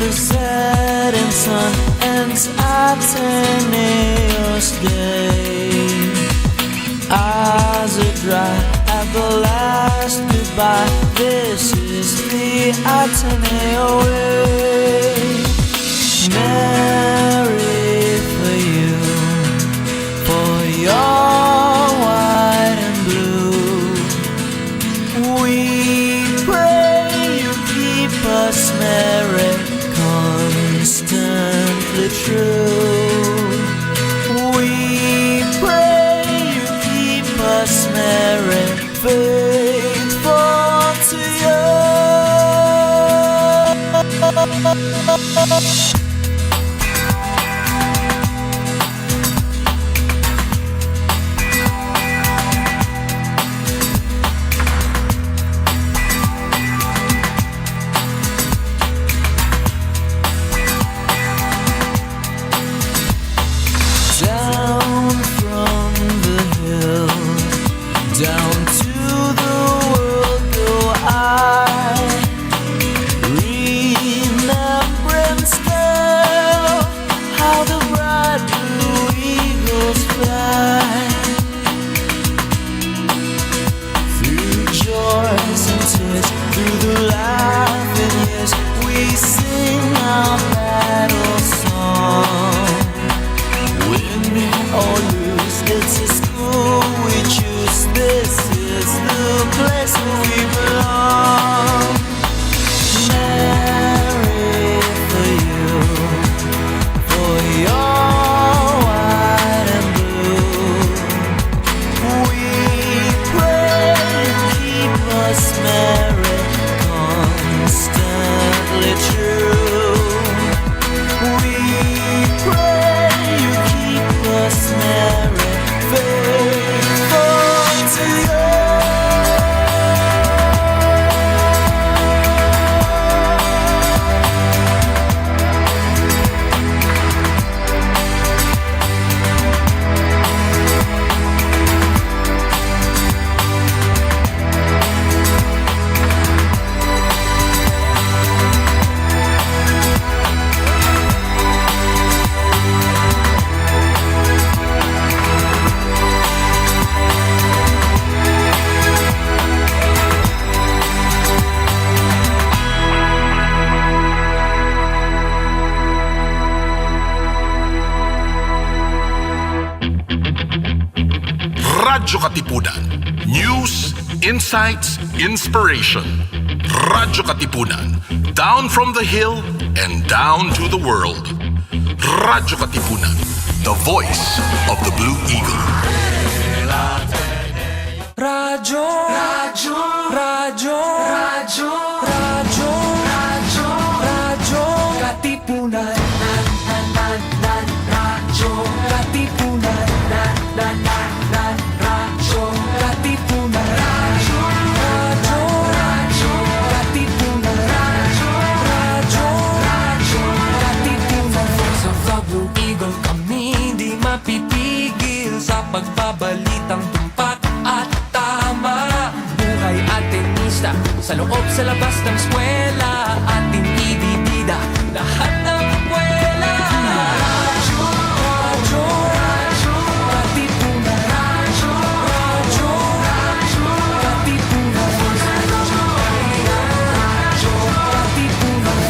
the setting sun ends Ateneo's day. Eyes are dry at the last goodbye. This is the Ateneo way. Merry for you, for your white and blue. We pray you keep us merry, constantly true. We pray you keep us merry, faithful to you. Down to the world go I, remembering still how the bright blue eagles fly. Through joys and tears, through the laughing years, we sing our battle song. Win or lose, it's a school we choose. This is the place where we belong. Merry for you, for your white and blue. We pray you keep us merry, constantly true. We pray you keep us merry, faithful to you. Radyo Katipunan. News, insights, inspiration. Radyo Katipunan. Down from the hill and down to the world. Radyo Katipunan. The voice of the Blue Eagle. Radyo, radyo, radyo, radyo, radyo, radyo, radyo Katipunan. Radyo Katipunan. Radyo Katipunan. Radyo, radyo, radyo Katipunan. Radyo, radyo, radyo Katipunan. Sa Blue Eagle kami di mapipigil sa pagbabalitang tumpak at tama. Buhay at tenista, sa loob sa labas ng eskwela, ating ibibida lahat ng eskwela. Radyo, radyo, radyo Katipunan. Radyo, radyo, radyo Katipunan. Radyo Katipunan.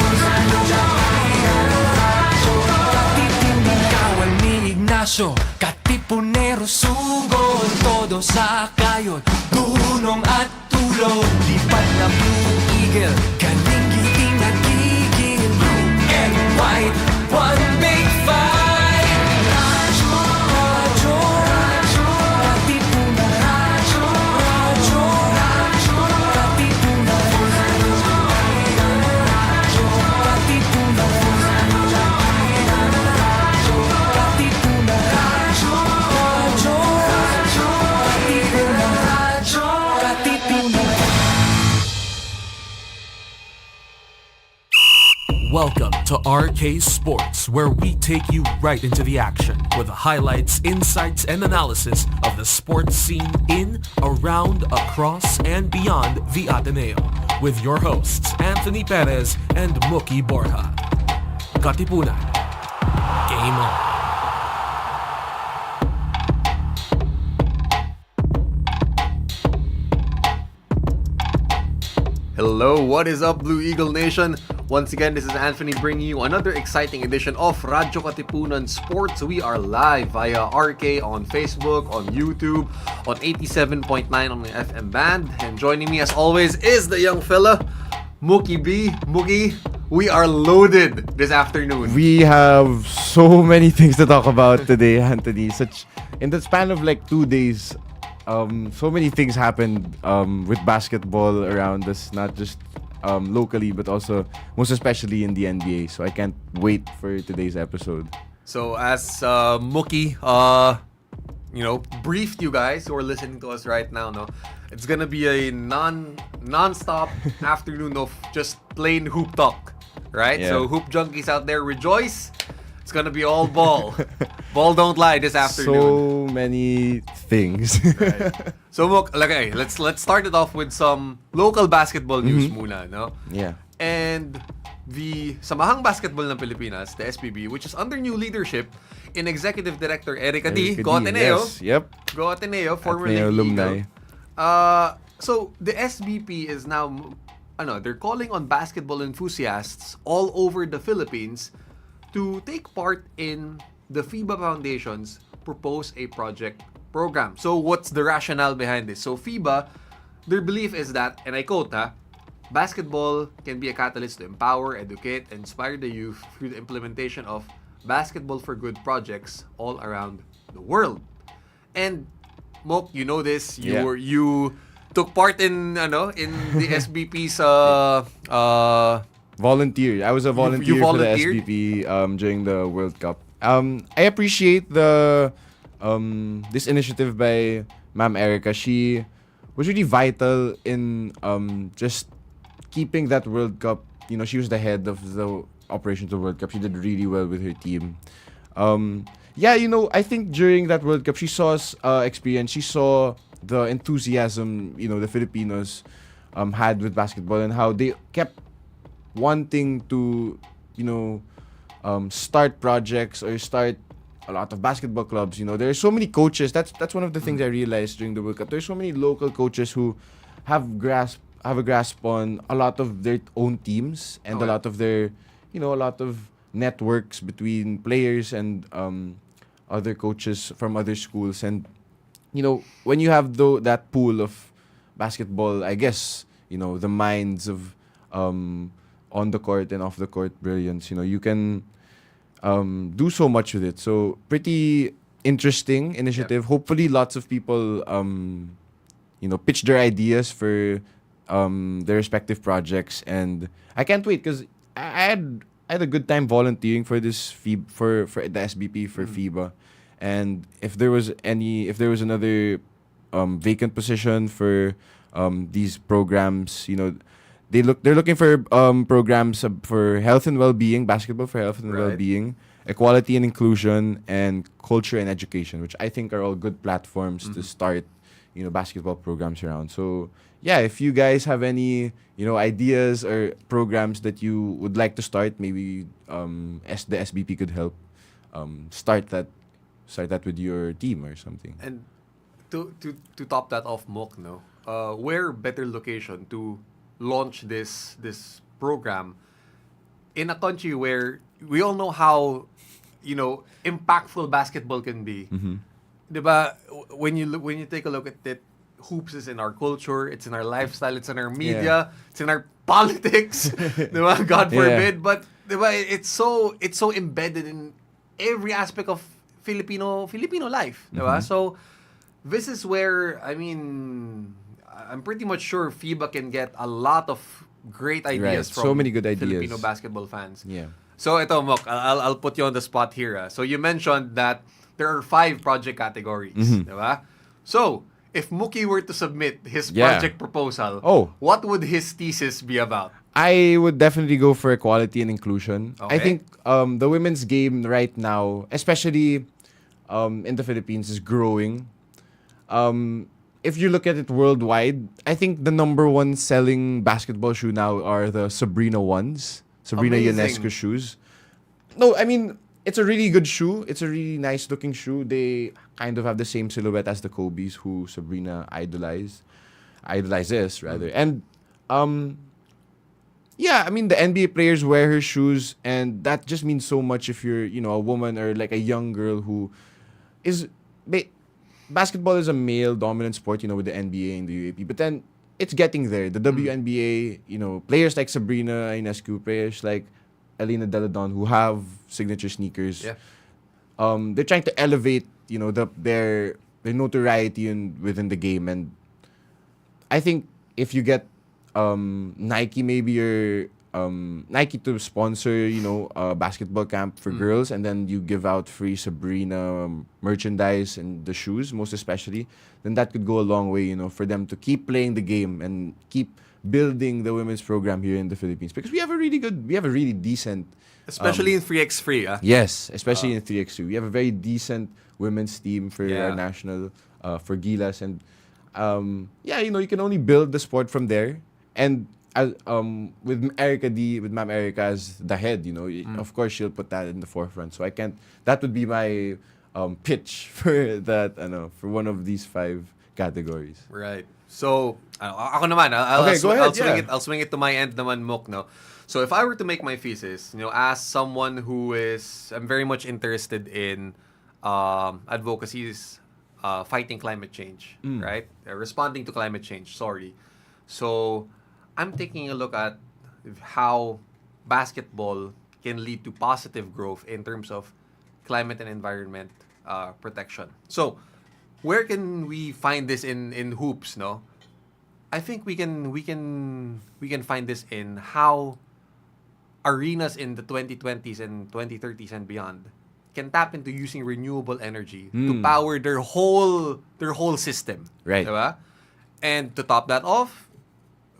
Radyo Katipunan. Kawal ni Ignacio, Katipunero sugod, todo sa kayod, dunong at tulog. Lipat na Blue Eagle, kaning giting nagigil. Blue and white, one big fight. Radyo, radyo, radyo Katipunan. Radyo, radyo, radyo Katipunan. Radyo Katipunan. Radyo Katipunan. Radyo, radyo, radyo Katipunan. Radyo Katipunan. Welcome to RK Sports, where we take you right into the action with the highlights, insights, and analysis of the sports scene in, around, across, and beyond the Ateneo. With your hosts, Anthony Perez and Mookie Borja. Katipunan. Game on. Hello, what is up, Blue Eagle Nation? Once again, this is Anthony bringing you another exciting edition of Radyo Katipunan Sports. We are live via RK on Facebook, on YouTube, on 87.9 on the FM band. And joining me as always is the young fella, Mookie B. Mookie, we are loaded this afternoon. We have so many things to talk about today, Anthony. In the span of like 2 days, so many things happened with basketball around us, not just locally, but also most especially in the NBA. So I can't wait for today's episode. So as Mookie, briefed you guys who are listening to us right now, no, it's gonna be a non-stop afternoon of just plain hoop talk, right? Yeah. So hoop junkies out there, rejoice! It's gonna be all ball. Ball don't lie this afternoon. So many things. Right. So Mook, okay, let's start it off with some local basketball news muna, no? Yeah. And the Samahang Basketball ng Pilipinas, the SBB, which is under new leadership in Executive Director Erica D. Erica Go D, Ateneo. yes. Yep. Go Ateneo, formerly Ateneo alumni. Eagle. So the SBP is now, they're calling on basketball enthusiasts all over the Philippines to take part in the FIBA Foundation's propose a project program. So what's the rationale behind this? So FIBA, their belief is that, and I quote, basketball can be a catalyst to empower, educate, and inspire the youth through the implementation of basketball for good projects all around the world. And Mok, you know this. You took part in the SBP's Volunteer. I was a volunteer You for the volunteered? SBP during the World Cup. I appreciate the this initiative by Ma'am Erica. She was really vital in just keeping that World Cup. She was the head of the operations of the World Cup. She did really well with her team. I think during that World Cup, she saw us experience. She saw the enthusiasm, the Filipinos had with basketball and how they kept wanting to, start projects or start a lot of basketball clubs. There are so many coaches. That's one of the things I realized during the World Cup. There's so many local coaches who have a grasp on a lot of their own teams and a lot of their, a lot of networks between players and other coaches from other schools. And when you have that pool of basketball, I guess the minds of on the court and off the court brilliance, you can do so much with it. So pretty interesting initiative. Yep. Hopefully lots of people pitch their ideas for their respective projects, and I can't wait because I had a good time volunteering for this for the SBP for FIBA. And if there was another vacant position for these programs, they're looking for programs for health and well-being, basketball for health and Right. well-being, equality and inclusion, and culture and education, which I think are all good platforms to start, basketball programs around. So yeah, if you guys have any, ideas or programs that you would like to start, maybe the SBP could help start that with your team or something. And to top that off, Mok, where better location to launch this program in a country where we all know how impactful basketball can be. Diba? When you take a look at it, hoops is in our culture, it's in our lifestyle, it's in our media, it's in our politics. Diba? God forbid, but diba, it's so embedded in every aspect of Filipino life, diba? So this is where I'm pretty much sure FIBA can get a lot of great ideas from So many good ideas. Filipino basketball fans. Yeah. So ito, Mok, I'll put you on the spot here. So you mentioned that there are 5 project categories, diba? So if Mookie were to submit his project proposal, what would his thesis be about? I would definitely go for equality and inclusion. Okay. I think the women's game right now, especially in the Philippines, is growing. If you look at it worldwide, I think the number 1 selling basketball shoe now are the Sabrina ones. Sabrina Amazing. Ionescu shoes. No, I mean, it's a really good shoe. It's a really nice looking shoe. They kind of have the same silhouette as the Kobe's, who Sabrina idolizes rather. And yeah, I mean, the NBA players wear her shoes, and that just means so much if you're, a woman or like a young girl who is. Basketball is a male dominant sport, with the NBA and the UAP, but then it's getting there. The WNBA, players like Sabrina Ionescu, players like Elena Deladon, who have signature sneakers. Yeah. They're trying to elevate, their notoriety within the game, and I think if you get Nike maybe or Nike to sponsor a basketball camp for girls, and then you give out free Sabrina merchandise and the shoes most especially, then that could go a long way for them to keep playing the game and keep building the women's program here in the Philippines, because we have a really decent, Especially in 3x3. yes, especially in 3x2, we have a very decent women's team for Yeah. our national for Gilas, and you can only build the sport from there. And with Ma'am Erica as the head, of course she'll put that in the forefront. So that would be my pitch for that, for one of these 5 categories. Right. So, ako naman, I'll Okay, go ahead, I'll swing it to my end naman, Mook, no? So, if I were to make my thesis, as someone I'm very much interested in advocacies, fighting climate change, right? Responding to climate change, sorry. So, I'm taking a look at how basketball can lead to positive growth in terms of climate and environment protection. So, where can we find this in hoops, no? I think we can find this in how arenas in the 2020s and 2030s and beyond can tap into using renewable energy to power their whole system. Right. Diba? And to top that off,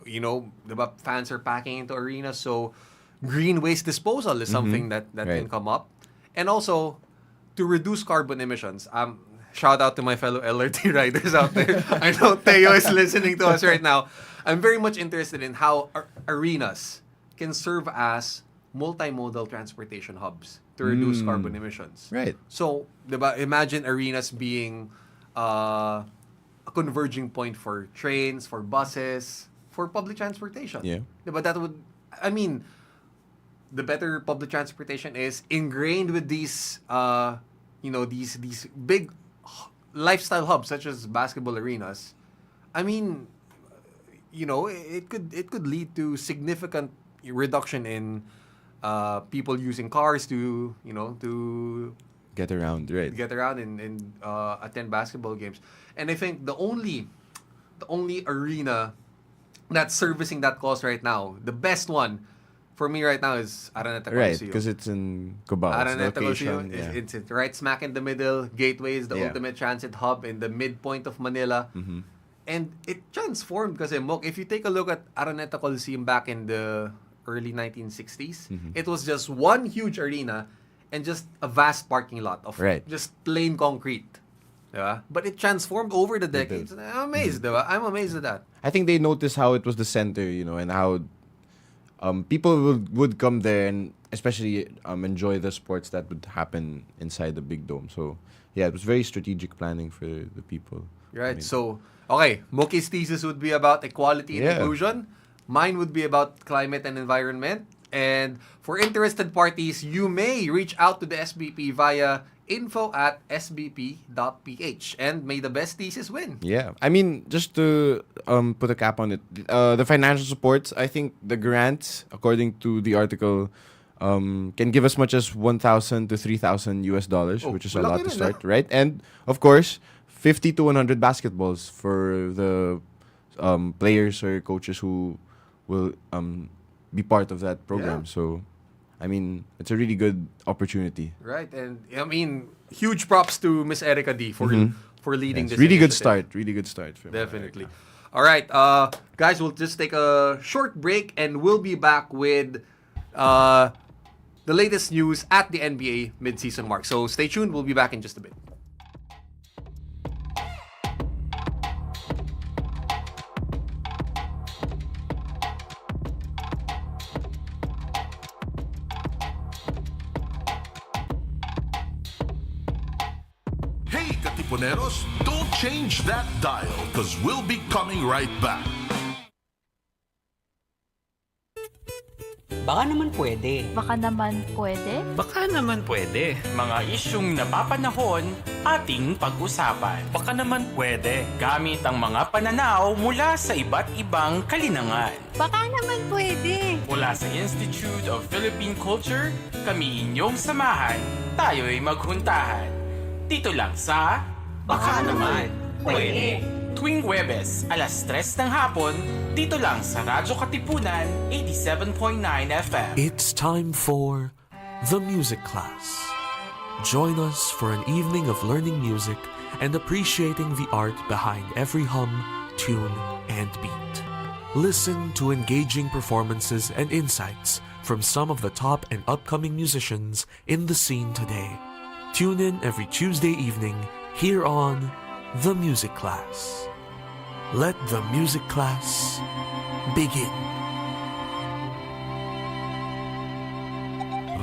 diba, fans are packing into arenas, so green waste disposal is something that Right. can come up. And also, to reduce carbon emissions, shout out to my fellow LRT riders out there. I know Teo is listening to us right now. I'm very much interested in how arenas can serve as multimodal transportation hubs to reduce carbon emissions. Right. So, diba, imagine arenas being a converging point for trains, for buses, for public transportation. Yeah. Diba, the better public transportation is ingrained with these these big lifestyle hubs such as basketball arenas. It could lead to significant reduction in people using cars to Get around, right? get around and attend basketball games. And I think the only arena that's servicing that cause right now, the best one for me right now, is Araneta Right, Coliseum. because it's in Cubao. Araneta location, Coliseum, it's right smack in the middle. Gateway is the Yeah. ultimate transit hub in the midpoint of Manila. And it transformed because, if you take a look at Araneta Coliseum back in the early 1960s, it was just one huge arena and just a vast parking lot of Right. just plain concrete. Diba? But it transformed over the decades. I'm amazed, diba? I'm amazed at that. I think they noticed how it was the center, and how people would come there and especially enjoy the sports that would happen inside the big dome. So yeah, it was very strategic planning for the people. Right. So, okay, Mookie's thesis would be about equality and Yeah. inclusion. Mine would be about climate and environment. And for interested parties, you may reach out to the SBP via info@sbp.ph. And may the best thesis win. Yeah, I mean, just to put a cap on it, the financial supports, I think the grants, according to the article, can give as much as $1,000 to $3,000, which is a lot to start, right? And of course, 50 to 100 basketballs for the players or coaches who will be part of that program. Yeah. So, I mean, it's a really good opportunity. Right. And huge props to Miss Erica D for leading Yes, this really good initiative. start. Really good start. for Definitely. America. All right, guys, we'll just take a short break and we'll be back with the latest news at the NBA mid-season mark. So stay tuned. We'll be back in just a bit. Katipuneros, don't change that dial because we'll be coming right back. Baka naman pwede. Baka naman pwede. Baka naman pwede. Mga isyung napapanahon, ating pag-usapan. Baka naman pwede. Gamit ang mga pananaw mula sa iba't ibang kalinangan. Baka naman pwede. Mula sa Institute of Philippine Culture, kami inyong samahan, tayo'y maghuntahan. Dito lang sa Baka naman pwede. Tuwing Huwebes, alas 3 ng hapon, dito lang sa Radyo Katipunan, 87.9 FM. It's time for The Music Class. Join us for an evening of learning music and appreciating the art behind every hum, tune, and beat. Listen to engaging performances and insights from some of the top and upcoming musicians in the scene today. Tune in every Tuesday evening here on The Music Class. Let the music class begin.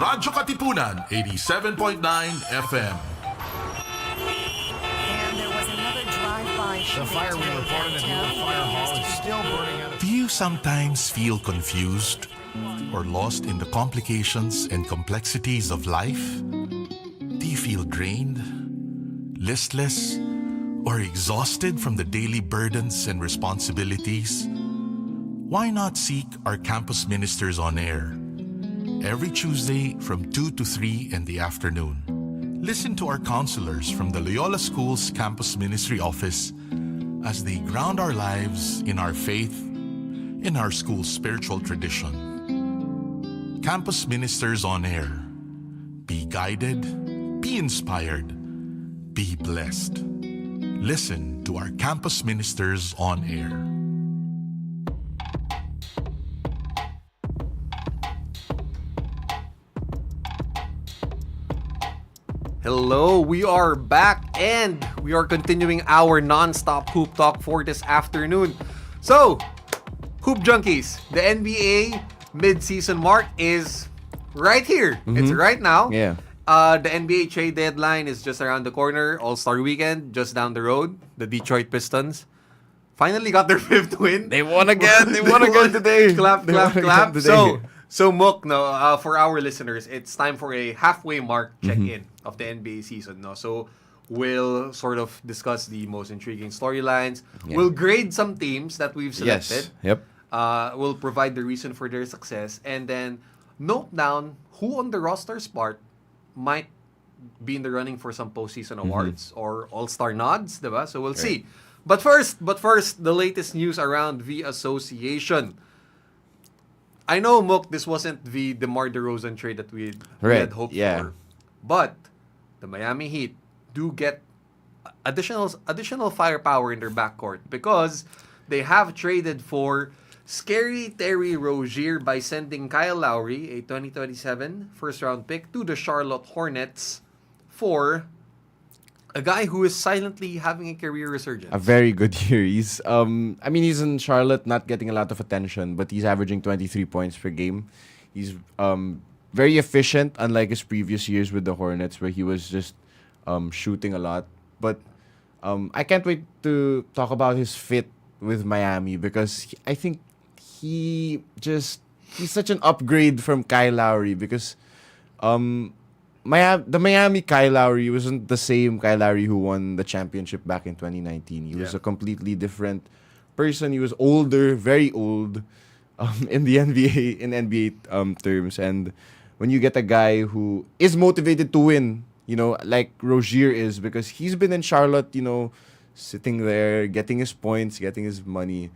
Radyo Katipunan, 87.9 FM. And there was another drive-by shooting. The fire we reported at the fire hall is still burning out. Do you sometimes feel confused or lost in the complications and complexities of life? Do you feel drained, listless, or exhausted from the daily burdens and responsibilities? Why not seek our campus ministers on air every Tuesday from 2 to 3 in the afternoon? Listen to our counselors from the Loyola School's Campus Ministry Office as they ground our lives in our faith, in our school's spiritual tradition. Campus Ministers on Air. Be guided, be inspired, be blessed. Listen to our campus ministers on air. Hello, we are back and we are continuing our non-stop hoop talk for this afternoon. So, Hoop Junkies, the NBA mid-season mark is right here. It's right now. Yeah. The NBA trade deadline is just around the corner. All-Star Weekend just down the road. The Detroit Pistons finally got their 5th win. They won again. They won again today. Clap, They clap, won clap. again today. So Mook, no, for our listeners, it's time for a halfway mark check-in of the NBA season. No, so we'll sort of discuss the most intriguing storylines. Yeah. We'll grade some teams that we've selected. Yes. Yep. We'll provide the reason for their success, and then note down who on the roster spot might be in the running for some postseason awards or all-star nods, diba? So we'll see. But first, the latest news around the association. I know, Mook, this wasn't the DeMar DeRozan trade that we had hoped for. But the Miami Heat do get additional firepower in their backcourt because they have traded for Scary Terry Rozier by sending Kyle Lowry, a 2027 first-round pick, to the Charlotte Hornets for a guy who is silently having a career resurgence. A very good year. He's he's in Charlotte, not getting a lot of attention, but he's averaging 23 points per game. He's very efficient, unlike his previous years with the Hornets, where he was just shooting a lot. But I can't wait to talk about his fit with Miami because I think he's such an upgrade from Kyle Lowry because the Miami Kyle Lowry wasn't the same Kyle Lowry who won the championship back in 2019. He was a completely different person. He was older, very old, in the NBA NBA terms. And when you get a guy who is motivated to win, like Rozier is, because he's been in Charlotte, sitting there, getting his points, getting his money.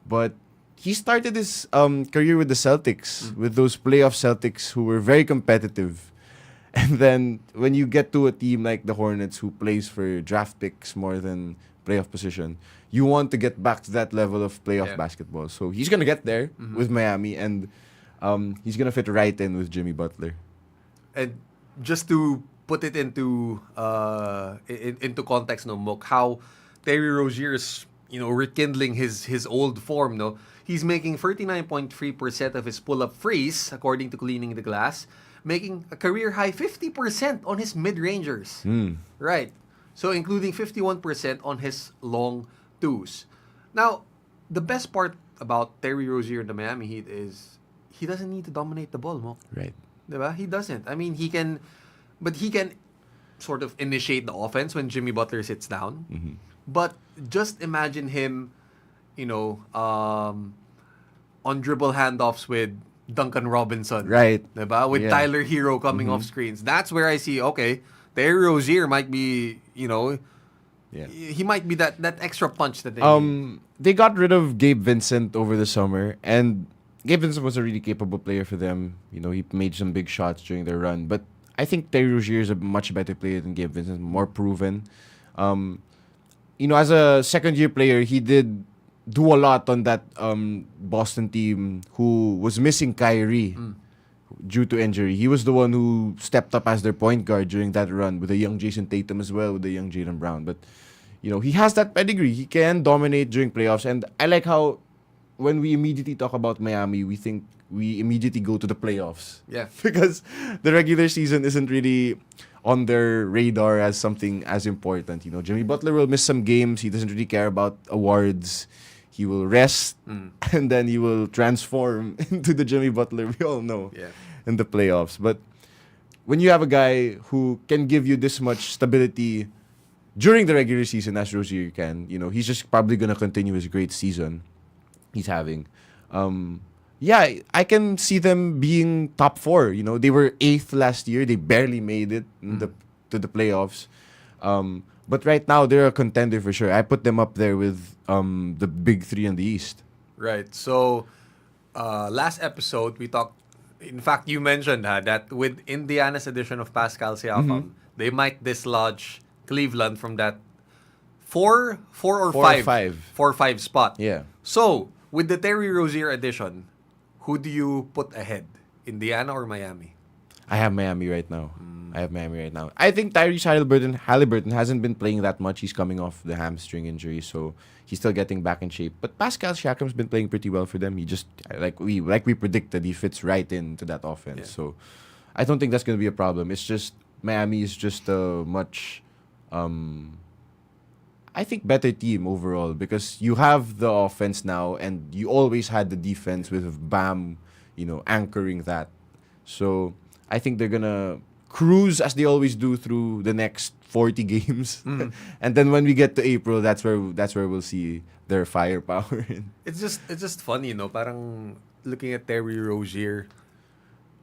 But he started his career with the Celtics, with those playoff Celtics who were very competitive. And then when you get to a team like the Hornets who plays for draft picks more than playoff position, you want to get back to that level of playoff basketball. So he's going to get there with Miami, and he's going to fit right in with Jimmy Butler. And just to put it into context, Mook, how Terry Rozier is, rekindling his old form, no? He's making 39.3% of his pull-up threes, according to Cleaning the Glass, making a career-high 50% on his mid-rangers. Right. So including 51% on his long twos. Now, the best part about Terry Rozier in the Miami Heat is he doesn't need to dominate the ball, Mo. Right. Diba? He doesn't. I mean, he can sort of initiate the offense when Jimmy Butler sits down. Mm-hmm. But just imagine him, on dribble handoffs with Duncan Robinson. Right. Diba? With Yeah. Tyler Hero coming off screens. That's where I see, okay, Terry Rozier might be, Yeah. he might be that extra punch that they need. They got rid of Gabe Vincent over the summer, and Gabe Vincent was a really capable player for them. He made some big shots during their run, but I think Terry Rozier is a much better player than Gabe Vincent, more proven. As a second-year player, he did do a lot on that Boston team who was missing Kyrie due to injury. He was the one who stepped up as their point guard during that run with a young Jason Tatum as well, with a young Jaylen Brown. But, he has that pedigree. He can dominate during playoffs. And I like how when we immediately talk about Miami, we think we immediately go to the playoffs. Yeah. Because the regular season isn't really on their radar as something as important. Jimmy Butler will miss some games. He doesn't really care about awards. He will rest, and then he will transform into the Jimmy Butler we all know in the playoffs. But when you have a guy who can give you this much stability during the regular season, as Rozier can, he's just probably going to continue his great season he's having. I can see them being top 4. They were 8th last year. They barely made it to the playoffs. But right now, they're a contender for sure. I put them up there with the big 3 in the East. Right. So, last episode, we talked... In fact, you mentioned that with Indiana's edition of Pascal Siakam, they might dislodge Cleveland from that 4 or 5 spot. Yeah. So, with the Terry Rozier edition, who do you put ahead? Indiana or Miami? I have Miami right now. I think Tyrese Halliburton hasn't been playing that much. He's coming off the hamstring injury, so he's still getting back in shape. But Pascal Siakam's been playing pretty well for them. He just like we predicted, he fits right into that offense. Yeah. So I don't think that's going to be a problem. It's just Miami is just a much I think better team overall because you have the offense now and you always had the defense with Bam, anchoring that. So I think they're gonna cruise as they always do through the next 40 games, and then when we get to April, that's where we'll see their firepower. It's just funny, Parang looking at Terry Rozier,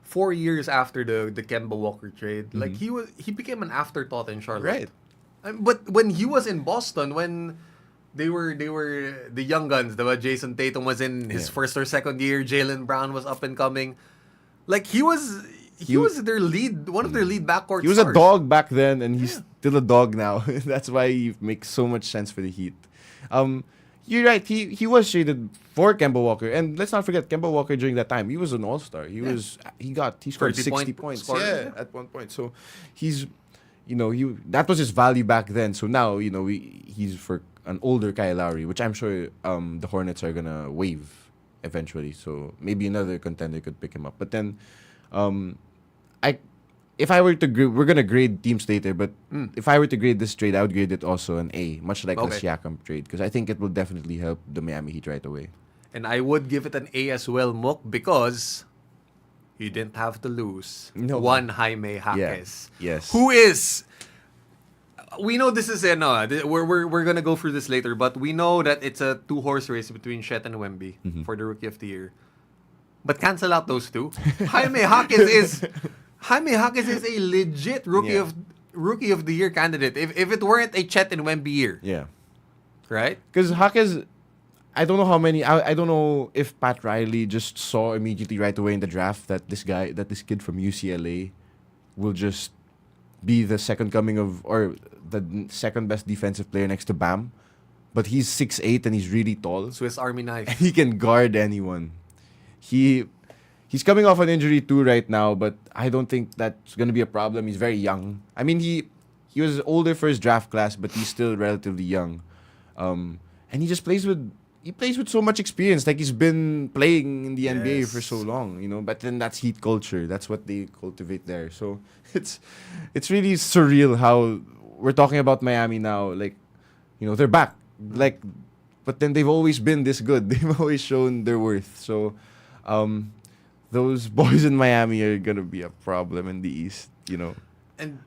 4 years after the Kemba Walker trade, like he became an afterthought in Charlotte. Right. But when he was in Boston, when they were the young guns, Jason Tatum was in his first or second year, Jaylen Brown was up and coming, like he was their lead, one of their lead backcourt. He was stars. a dog back then, and he's still a dog now. That's why he makes so much sense for the Heat. You're right. He was traded for Kemba Walker, and let's not forget Kemba Walker during that time. He was an all-star. He scored 60 points. At one point. So he's that was his value back then. So now he's for an older Kyle Lowry, which I'm sure the Hornets are gonna waive eventually. So maybe another contender could pick him up. But then if I were to we're gonna grade teams later, but if I were to grade this trade, I would grade it also an A, much like the Siakam trade, because I think it will definitely help the Miami Heat right away. And I would give it an A as well, Mook, because you didn't have to lose one Jaime Jaquez. Yeah. Yes. Who is... We know this is we're gonna go through this later, but we know that it's a 2-horse race between Chet and Wemby for the Rookie of the Year. But cancel out those two. Jaime Jaquez is a legit Rookie of the Year candidate. If it weren't a Chet and Wemby year. Yeah. Right? Because Jaquez, I don't know how many. I don't know if Pat Riley just saw immediately right away in the draft that this kid from UCLA will just be the second coming of, or the second best defensive player next to Bam. But he's 6'8" and he's really tall. Swiss Army knife. And he can guard anyone. He's coming off an injury too right now, but I don't think that's going to be a problem. He's very young. I mean, he was older for his draft class, but he's still relatively young. And he just plays with so much experience. Like, he's been playing in the NBA for so long, but then that's Heat culture. That's what they cultivate there. So it's really surreal how we're talking about Miami now, like, they're back. Like, but then they've always been this good. They've always shown their worth. So, those boys in Miami are gonna be a problem in the East. And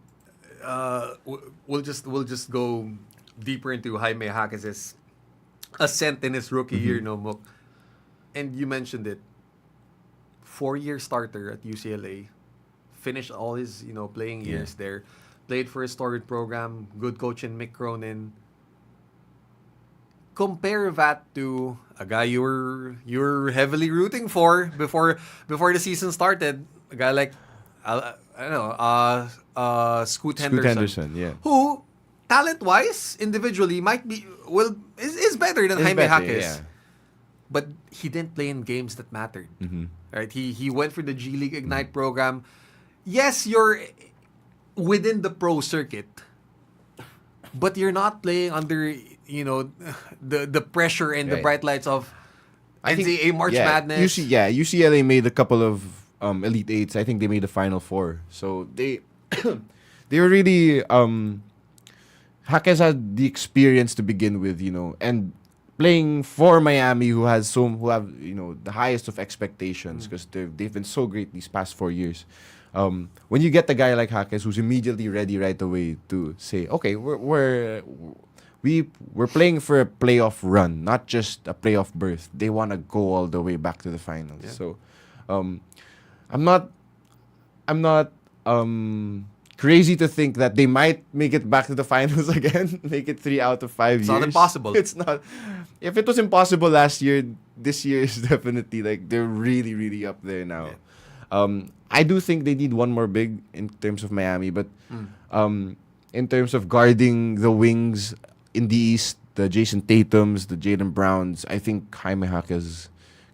we'll just go deeper into Jaime Jaquez's ascent in his rookie year, no, Mook. And you mentioned it. 4-year starter at UCLA, finished all his playing years there, played for a storied program, good coach in Mick Cronin. Compare that to a guy you were heavily rooting for before the season started, a guy like Scoot Henderson, yeah. who talent-wise, individually is better than Jaime Jaquez. Yeah. But he didn't play in games that mattered. Mm-hmm. Right? He went for the G League Ignite program. Yes, you're within the pro circuit, but you're not playing under the pressure and the bright lights of NCAA March Madness. UCLA made a couple of Elite Eights. I think they made the Final Four. So they were really Jaquez had the experience to begin with, and playing for Miami, who have the highest of expectations because they've been so great these past 4 years. When you get a guy like Jaquez who's immediately ready right away to say, okay, we're playing for a playoff run, not just a playoff berth. They want to go all the way back to the finals. Yeah. So, I'm not crazy to think that they might make it back to the finals again, make it 3 out of 5 years. It's not impossible. It's not. If it was impossible last year, this year is definitely they're really, really up there now. Yeah. I do think they need one more big in terms of Miami, but in terms of guarding the wings in the East, the Jason Tatums, the Jaylen Browns, I think Jaime Jaquez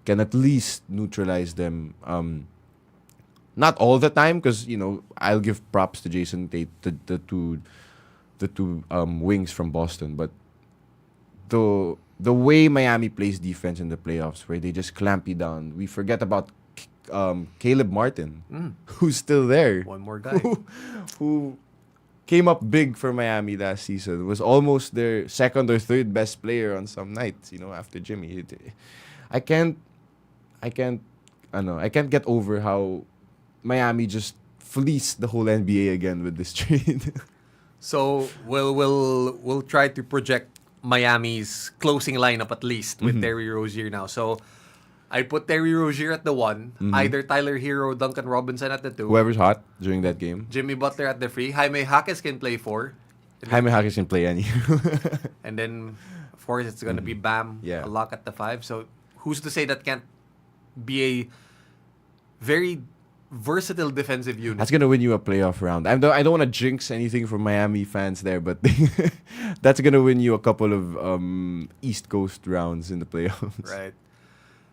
can at least neutralize them. Not all the time, because I'll give props to Jason Tate, the two wings from Boston, but the way Miami plays defense in the playoffs, where they just clamp you down, we forget about Caleb Martin, who's still there. One more guy who came up big for Miami last season, was almost their second or third best player on some nights. After Jimmy, I can't get over how Miami just fleeced the whole NBA again with this trade. So we'll try to project Miami's closing lineup at least with Terry Rozier now. So I put Terry Rozier at the 1, either Tyler Hero, Duncan Robinson at the 2. Whoever's hot during that game. Jimmy Butler at the 3. Jaime Jaquez can play 4. Jaime Jaquez can play any. And then, of course, it's going to be Bam, a lock at the 5. So who's to say that can't be a very versatile defensive unit? That's gonna win you a playoff round. I don't want to jinx anything for Miami fans there, but that's gonna win you a couple of East Coast rounds in the playoffs. Right.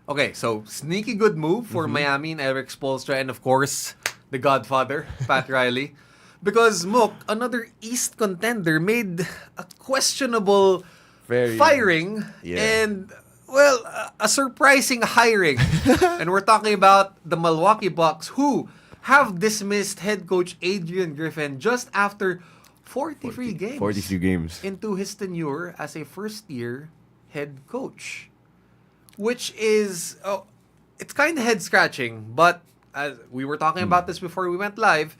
Okay, so sneaky good move for Miami and Eric Spoelstra, and of course the Godfather Pat Riley, because Mook, another East contender, made a questionable firing and. Well, a surprising hiring. And we're talking about the Milwaukee Bucks, who have dismissed head coach Adrian Griffin just after 43 games into his tenure as a first-year head coach. Which is, it's kind of head-scratching, but as we were talking about this before we went live,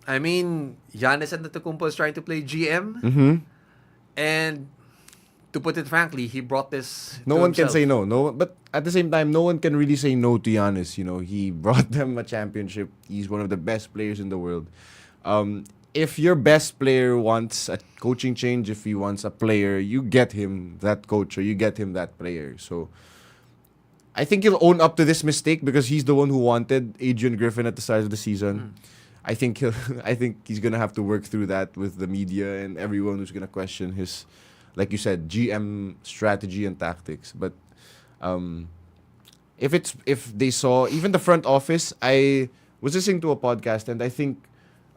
I mean, Giannis Antetokounmpo is trying to play GM, and to put it frankly, he brought this. No one can say no. But at the same time, no one can really say no to Giannis. He brought them a championship. He's one of the best players in the world. If your best player wants a coaching change, if he wants a player, you get him that coach or you get him that player. So I think he'll own up to this mistake because he's the one who wanted Adrian Griffin at the start of the season. I think he's gonna have to work through that with the media and everyone who's gonna question his, like you said, GM strategy and tactics. But if they saw even the front office, I was listening to a podcast and I think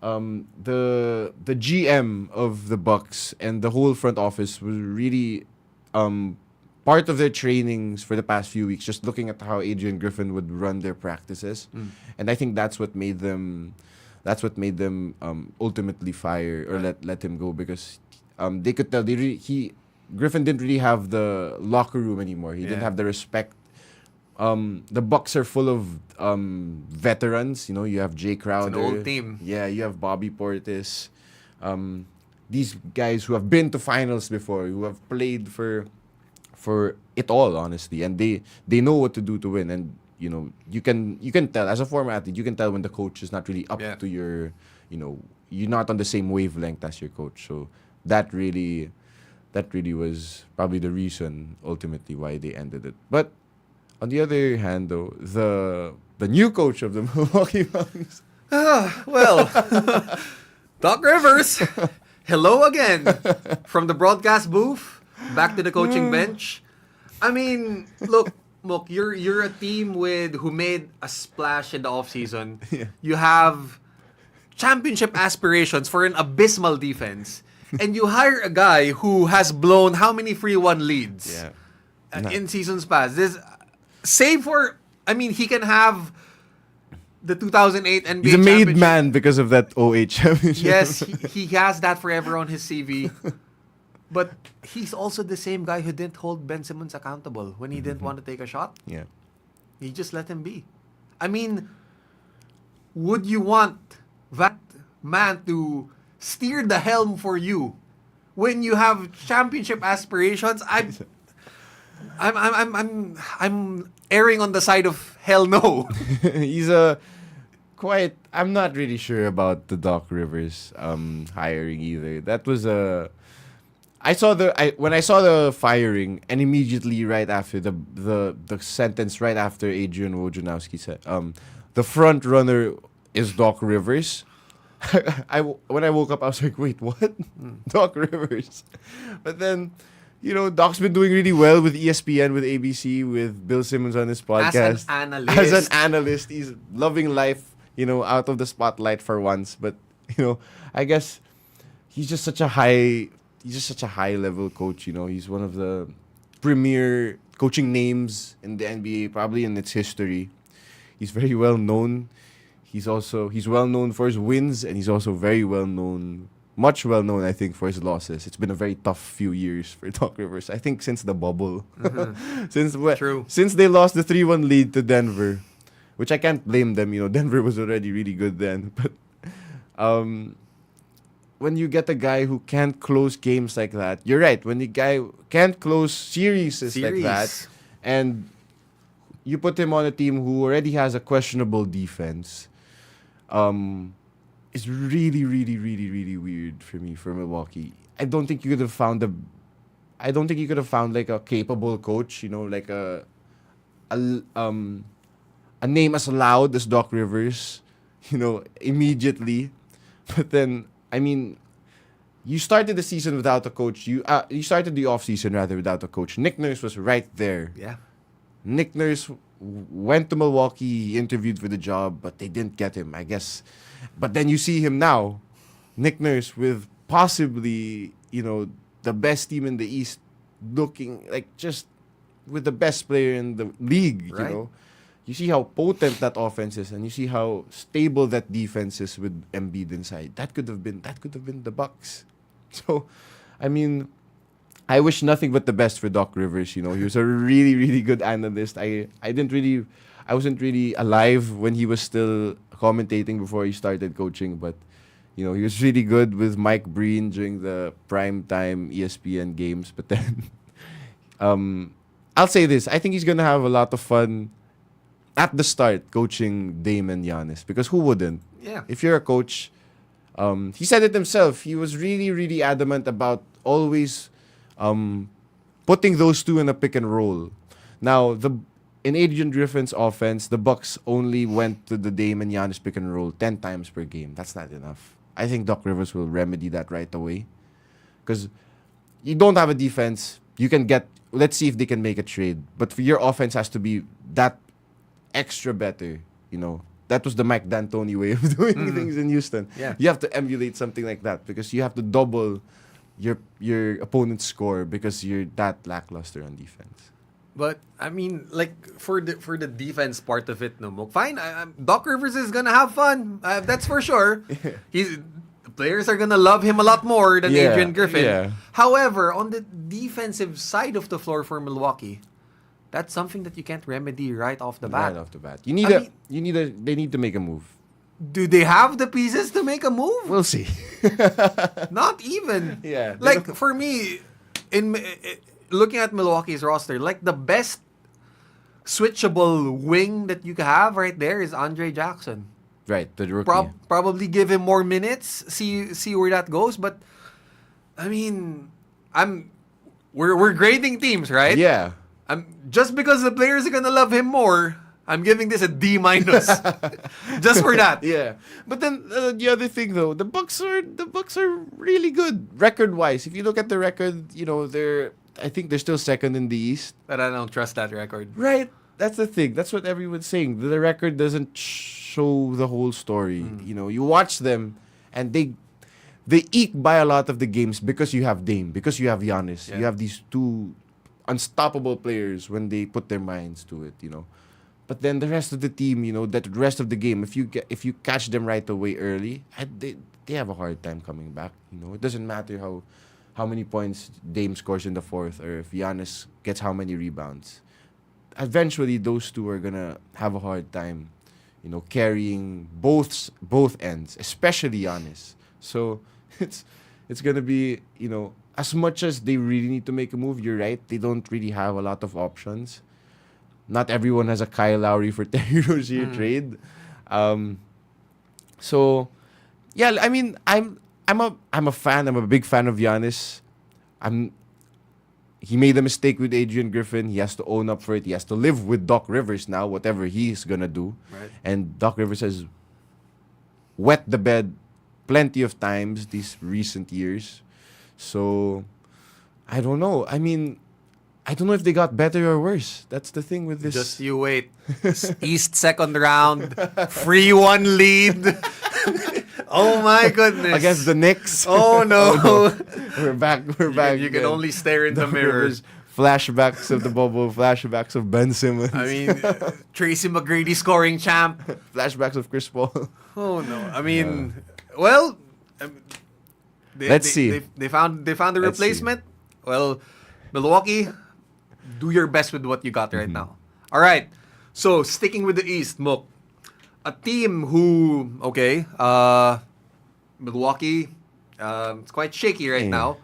the GM of the Bucks and the whole front office was really part of their trainings for the past few weeks, just looking at how Adrian Griffin would run their practices. And I think that's what made them that's what made them ultimately fire or let him go, because they could tell Griffin didn't really have the locker room anymore. He didn't have the respect. The Bucks are full of veterans. You know, you have Jay Crowder. It's an old team. Yeah, you have Bobby Portis. These guys who have been to finals before, who have played for it all, honestly, and they know what to do to win. And you know, you can tell as a former athlete, you can tell when the coach is not really up to your, you know, you're not on the same wavelength as your coach. So that really was probably the reason ultimately why they ended it. But on the other hand, though, the new coach of the Milwaukee Bucks, Well, Doc Rivers, hello again from the broadcast booth back to the coaching bench. I mean, look, Mook, you're a team who made a splash in the offseason. Yeah. You have championship aspirations for an abysmal defense, and you hire a guy who has blown how many 3-1 leads in seasons past. Save for, I mean, he can have the 2008 NBA he's a made championship. man because of that 08 championship. Yes, he has that forever on his CV. But he's also the same guy who didn't hold Ben Simmons accountable when he didn't want to take a shot. Yeah. He just let him be. I mean, would you want that man to steer the helm for you when you have championship aspirations? I'm erring on the side of hell no. He's I'm not really sure about the Doc Rivers hiring either. That was when I saw the firing, and immediately right after the sentence right after Adrian Wojnarowski said the front runner is Doc Rivers. When I woke up, I was like, wait, what? Doc Rivers. But then, you know, Doc's been doing really well with ESPN, with ABC, with Bill Simmons on his podcast. As an analyst, he's loving life, you know, out of the spotlight for once. But, you know, I guess he's just such a high level coach, you know. He's one of the premier coaching names in the NBA, probably in its history. He's very well known. He's well known for his wins, and he's also much well known, I think, for his losses. It's been a very tough few years for Doc Rivers. I think since the bubble. True. Since they lost the 3-1 lead to Denver, which I can't blame them, you know, Denver was already really good then. But when you get a guy who can't close games like that, you're right. When the guy can't close series like that, and you put him on a team who already has a questionable defense, it's really, really, really, really weird for me, for Milwaukee. I don't think you could have found like a capable coach, you know, like a name as loud as Doc Rivers, you know, immediately. But then, I mean, you started the season without a coach. You started the offseason rather without a coach. Nick Nurse was right there. Yeah. Nick Nurse went to Milwaukee, he interviewed for the job, but they didn't get him, I guess. But then you see him now, Nick Nurse, with possibly, you know, the best team in the East, looking like just with the best player in the league, Right. you know. You see how potent that offense is, and you see how stable that defense is with Embiid inside. That could have been the Bucks. So, I mean, I wish nothing but the best for Doc Rivers. You know, he was a really, really good analyst. I wasn't really alive when he was still commentating before he started coaching, but you know, he was really good with Mike Breen during the primetime ESPN games. But then, I'll say this: I think he's gonna have a lot of fun at the start coaching Dame and Giannis, because who wouldn't? Yeah. If you're a coach, he said it himself. He was really, really adamant about always putting those two in a pick and roll. Now, in Adrian Griffin's offense, the Bucks only went to the Dame and Giannis pick and roll 10 times per game. That's not enough. I think Doc Rivers will remedy that right away. Because you don't have a defense. Let's see if they can make a trade. But for your offense has to be that extra better, you know. That was the Mike D'Antoni way of doing things in Houston. Yeah. You have to emulate something like that, because you have to double your opponent's score because you're that lackluster on defense. But I mean, like for the defense part of it, no, fine. Doc Rivers is gonna have fun. That's for sure. The players are gonna love him a lot more than Yeah, Adrian Griffin. yeah. However, on the defensive side of the floor for Milwaukee, that's something that you can't remedy right off the bat. Right off the bat. I mean- They need to make a move. Do they have the pieces to make a move? We'll see. Not even. Yeah, they Like don't- for me, looking at Milwaukee's roster, like the best switchable wing that you can have right there is Andre Jackson. Right, the rookie. Probably give him more minutes. See where that goes. But I mean, we're grading teams, right? Yeah. Just because the players are gonna love him more. I'm giving this a D minus, just for that. Yeah, but then the other thing though, the Bucks are really good record wise. If you look at the record, I think they're still second in the East. But I don't trust that record. Right, that's the thing. That's what everyone's saying. The record doesn't show the whole story. You watch them, and they eke by a lot of the games because you have Dame, because you have Giannis. Yeah. You have these two unstoppable players when they put their minds to it. But then the rest of the team, that rest of the game, if you catch them right away early, they have a hard time coming back. It doesn't matter how many points Dame scores in the fourth or if Giannis gets how many rebounds. Eventually, those two are gonna have a hard time, carrying both ends, especially Giannis. So it's gonna be, as much as they really need to make a move. You're right; they don't really have a lot of options. Not everyone has a Kyle Lowry for Terry Rozier trade. So, yeah, I mean, I'm a fan. I'm a big fan of Giannis. He made a mistake with Adrian Griffin. He has to own up for it. He has to live with Doc Rivers now, whatever he's gonna do. Right. And Doc Rivers has wet the bed plenty of times these recent years. So, I don't know. I mean, I don't know if they got better or worse. That's the thing with this. Just you wait. East second round, 3-1 lead. Oh my goodness. Against the Knicks. Oh no. We're back. You can man. only stare in the Doc mirror. Rivers, flashbacks of the bubble, flashbacks of Ben Simmons. I mean, Tracy McGrady scoring champ. flashbacks of Chris Paul. Oh no. I mean, well, Let's see. They found the Let's see. replacement. Well, Milwaukee, do your best with what you got right Mm-hmm. now. All right. So sticking with the East, Mook, a team who Milwaukee, it's quite shaky right Yeah. now,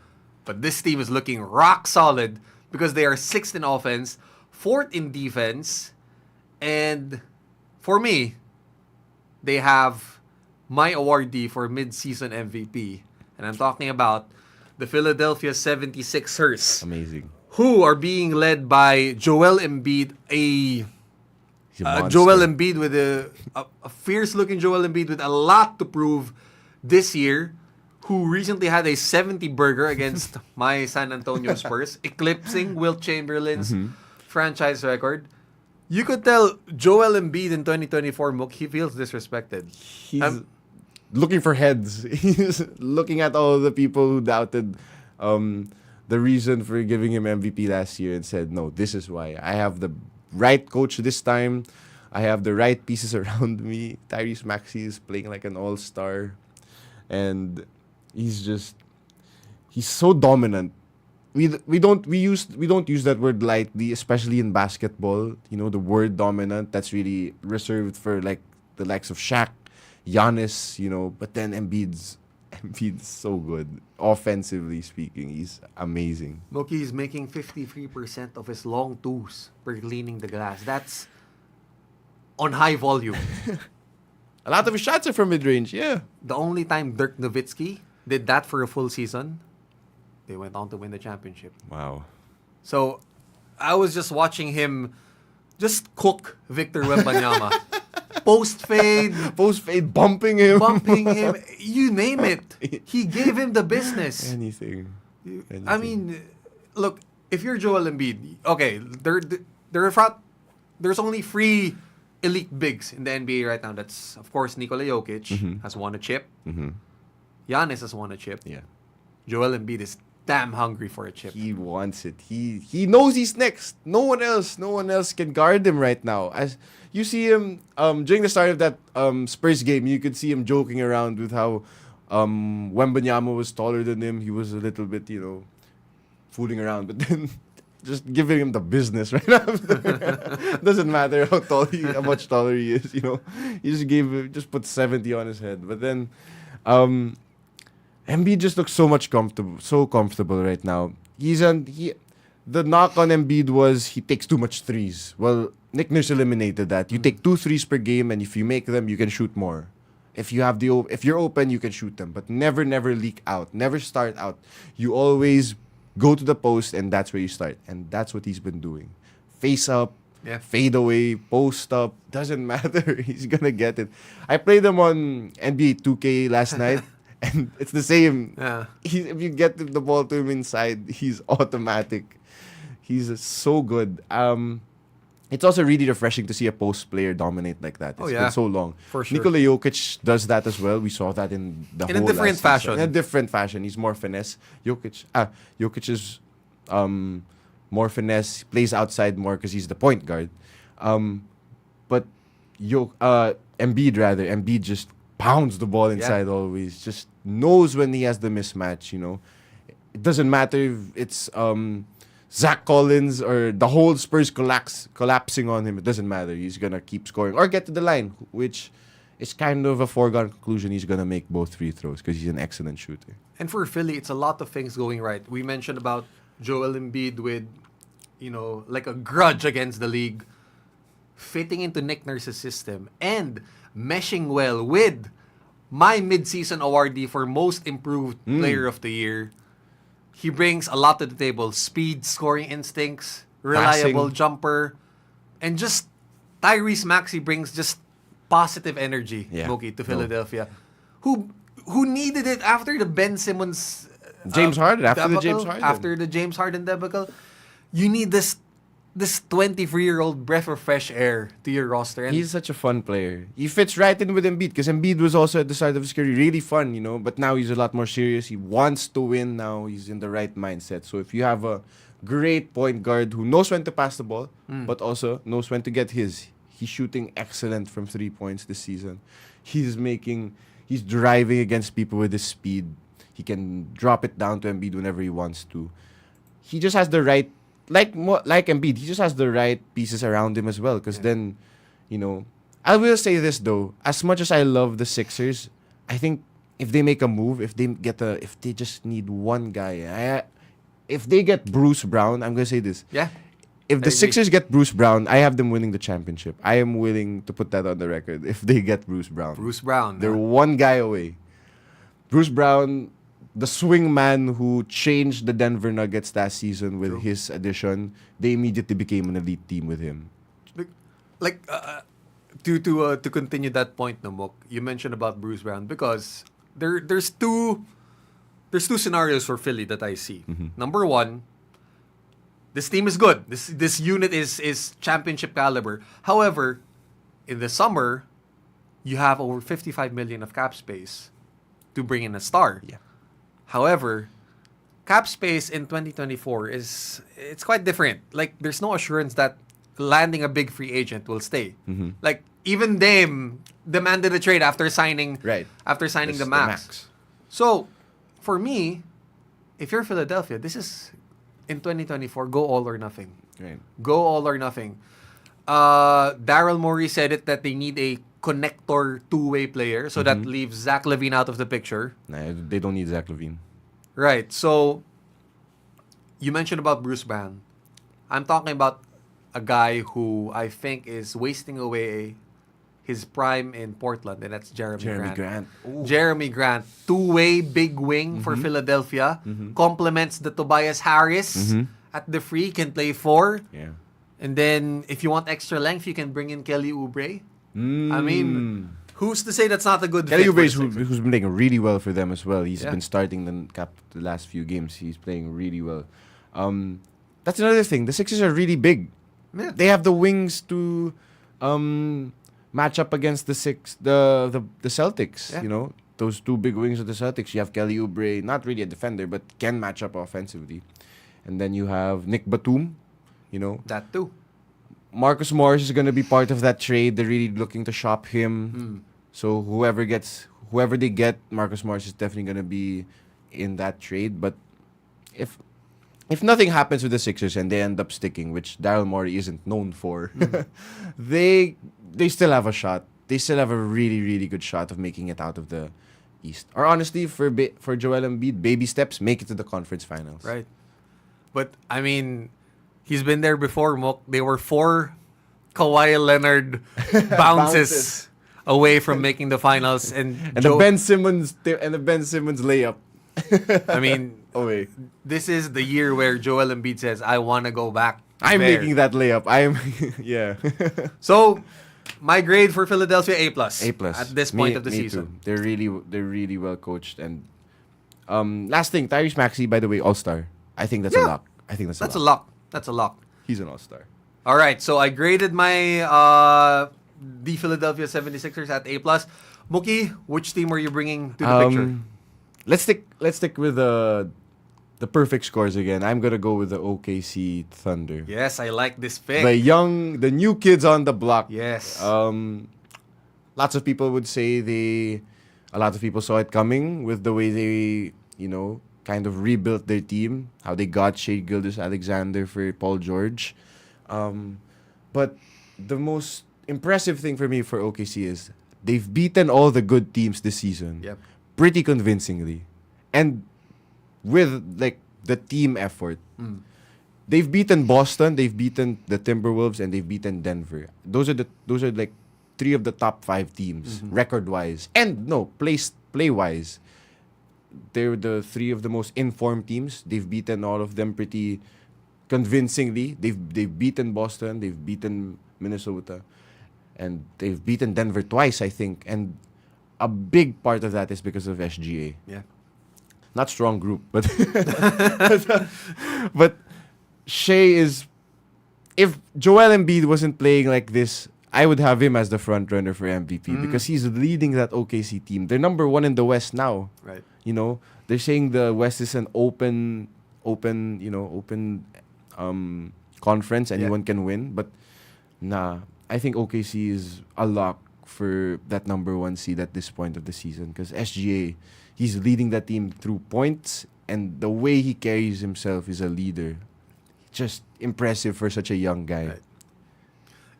but this team is looking rock solid because they are 6th in offense, 4th in defense, and for me, they have my awardee for mid-season MVP, and I'm talking about the Philadelphia 76ers, Amazing. who are being led by Joel Embiid, He's a monster. Joel Embiid with a fierce-looking Joel Embiid with a lot to prove this year, who recently had a 70 burger against my San Antonio Spurs, eclipsing Wilt Chamberlain's franchise record. You could tell Joel Embiid in 2024, Mook, he feels disrespected. He's looking for heads. He's looking at all the people who doubted the reason for giving him MVP last year and said, no, this is why. I have the right coach this time. I have the right pieces around me. Tyrese Maxey is playing like an all-star. And he's so dominant. We don't use that word lightly, especially in basketball. The word dominant, that's really reserved for like the likes of Shaq, Giannis, but then Embiid's so good. Offensively speaking, he's amazing. Mookie is making 53% of his long twos per cleaning the glass. That's on high volume. A lot of his shots are from mid-range, yeah. The only time Dirk Nowitzki did that for a full season, they went on to win the championship. Wow. So, I was just watching him just cook Victor Wembanyama. Post fade, bumping him. you name it. He gave him the business. Anything. I mean, look, if you're Joel Embiid, okay, there's only 3 elite bigs in the NBA right now. That's, of course, Nikola Jokic has won a chip. Giannis has won a chip. Yeah. Joel Embiid is damn hungry for a chip. He wants it. He knows he's next. No one else can guard him right now. As you see him during the start of that Spurs game, you could see him joking around with how Wembanyama was taller than him. He was a little bit, fooling around, but then just giving him the business right after. Doesn't matter how much taller he is, He just put 70 on his head. But then Embiid just looks so comfortable right now. The knock on Embiid was he takes too much threes. Well, Nick Nurse eliminated that. You take 2 threes per game, and if you make them, you can shoot more. If you're open, you can shoot them, but never leak out. Never start out. You always go to the post, and that's where you start. And that's what he's been doing. Face up, fade away, post up. Doesn't matter. He's gonna get it. I played him on NBA 2K last night. And it's the same. Yeah. If you get the ball to him inside, he's automatic. He's so good. It's also really refreshing to see a post player dominate like that. It's been so long. For sure. Nikola Jokic does that as well. We saw that in a different fashion. In a different fashion. He's more finesse. Jokic is more finesse. He plays outside more because he's the point guard. But Embiid just pounds the ball inside always. Just knows when he has the mismatch, It doesn't matter if it's Zach Collins or the whole Spurs collapsing on him. It doesn't matter. He's going to keep scoring or get to the line, which is kind of a foregone conclusion. He's going to make both free throws because he's an excellent shooter. And for Philly, it's a lot of things going right. We mentioned about Joel Embiid with, like a grudge against the league, fitting into Nick Nurse's system and meshing well with my mid-season awardee for most improved player of the year. He brings a lot to the table. Speed, scoring instincts, reliable jumper, and just Tyrese Maxey brings just positive energy, Mookie, to Philadelphia. Who needed it after the Ben Simmons after the James Harden debacle. You need this 23-year-old breath of fresh air to your roster. And he's such a fun player. He fits right in with Embiid because Embiid was also at the start of his career really fun, but now he's a lot more serious. He wants to win now. He's in the right mindset. So if you have a great point guard who knows when to pass the ball, but also knows when to get his. He's shooting excellent from 3 points this season. He's driving against people with his speed. He can drop it down to Embiid whenever he wants to. He just has the right, like Embiid, he just has the right pieces around him as well. Because then, I will say this though, as much as I love the Sixers, I think if they make a move, if they just need one guy, if they get Bruce Brown, I'm gonna say this. Yeah. If the Sixers get Bruce Brown, I have them winning the championship. I am willing to put that on the record. If they get Bruce Brown, they're one guy away. Bruce Brown, the swing man who changed the Denver Nuggets last season with his addition, they immediately became an elite team with him. To continue that point, Mook, you mentioned about Bruce Brown because there's two scenarios for Philly that I see. Number one, this team is good. This unit is championship caliber. However, in the summer, you have over 55 million of cap space to bring in a star. Yeah. However, cap space in 2024 it's quite different. Like there's no assurance that landing a big free agent will stay. Like even Dame demanded a trade after signing the max. So, for me, if you're Philadelphia, this is in 2024, go all or nothing. Right. Go all or nothing. Daryl Morey said it that they need a connector two-way player, so that leaves Zach LaVine out of the picture. Nah, they don't need Zach LaVine. Right. So, you mentioned about Bruce Brown. I'm talking about a guy who I think is wasting away his prime in Portland, and that's Jeremy Grant. Jeremy Grant, two-way big wing for Philadelphia, complements the Tobias Harris at the free, can play 4. Yeah. And then if you want extra length, you can bring in Kelly Oubre. I mean, who's to say that's not a good Kelly fit? Oubre who's been playing really well for them as well. He's been starting the last few games. He's playing really well. That's another thing. The Sixers are really big. Yeah. They have the wings to match up against the Celtics. Yeah. those two big wings of the Celtics. You have Kelly Oubre, not really a defender, but can match up offensively. And then you have Nick Batum, That too. Marcus Morris is going to be part of that trade. They're really looking to shop him. So whoever they get, Marcus Morris is definitely going to be in that trade. But if nothing happens with the Sixers and they end up sticking, which Daryl Morey isn't known for, they still have a shot. They still have a really, really good shot of making it out of the East. Or honestly, for Joel Embiid, baby steps, make it to the conference finals. Right. But, I mean, he's been there before, Mook. They were 4 Kawhi Leonard bounces away from making the finals. And the Ben Simmons layup. I mean, away. This is the year where Joel Embiid says, I want to go back I'm there. making that layup. Yeah. So, my grade for Philadelphia, A+. A+. At this point of the me season. Too. They're really well coached. And last thing, Tyrese Maxey, by the way, all-star. I think that's a lock. That's a lock. That's a lock. He's an all-star. All right, so I graded my the Philadelphia 76ers at A+. Mookie, which team were you bringing to the picture? Let's stick with the perfect scores again. I'm gonna go with the OKC Thunder. Yes, I like this pick. The new kids on the block. Yes. Lots of people would say a lot of people saw it coming with the way they, kind of rebuilt their team, how they got Shai Gilgeous-Alexander for Paul George. But the most impressive thing for me for OKC is they've beaten all the good teams this season. Yep. Pretty convincingly. And with the team effort. They've beaten Boston, they've beaten the Timberwolves, and they've beaten Denver. Those are 3 of the top 5 teams, record-wise. And play-wise. They're the 3 of the most informed teams. They've beaten all of them pretty convincingly. They've beaten Boston, they've beaten Minnesota, and they've beaten Denver twice, I think. And a big part of that is because of SGA. Yeah. Not strong group, but but Shea is. If Joel Embiid wasn't playing like this, I would have him as the front runner for MVP because he's leading that OKC team. They're number 1 in the West now. Right. They're saying the West is an open conference. Anyone can win, but I think OKC is a lock for that number 1 seed at this point of the season because SGA, he's leading that team through points, and the way he carries himself is a leader. Just impressive for such a young guy. Right.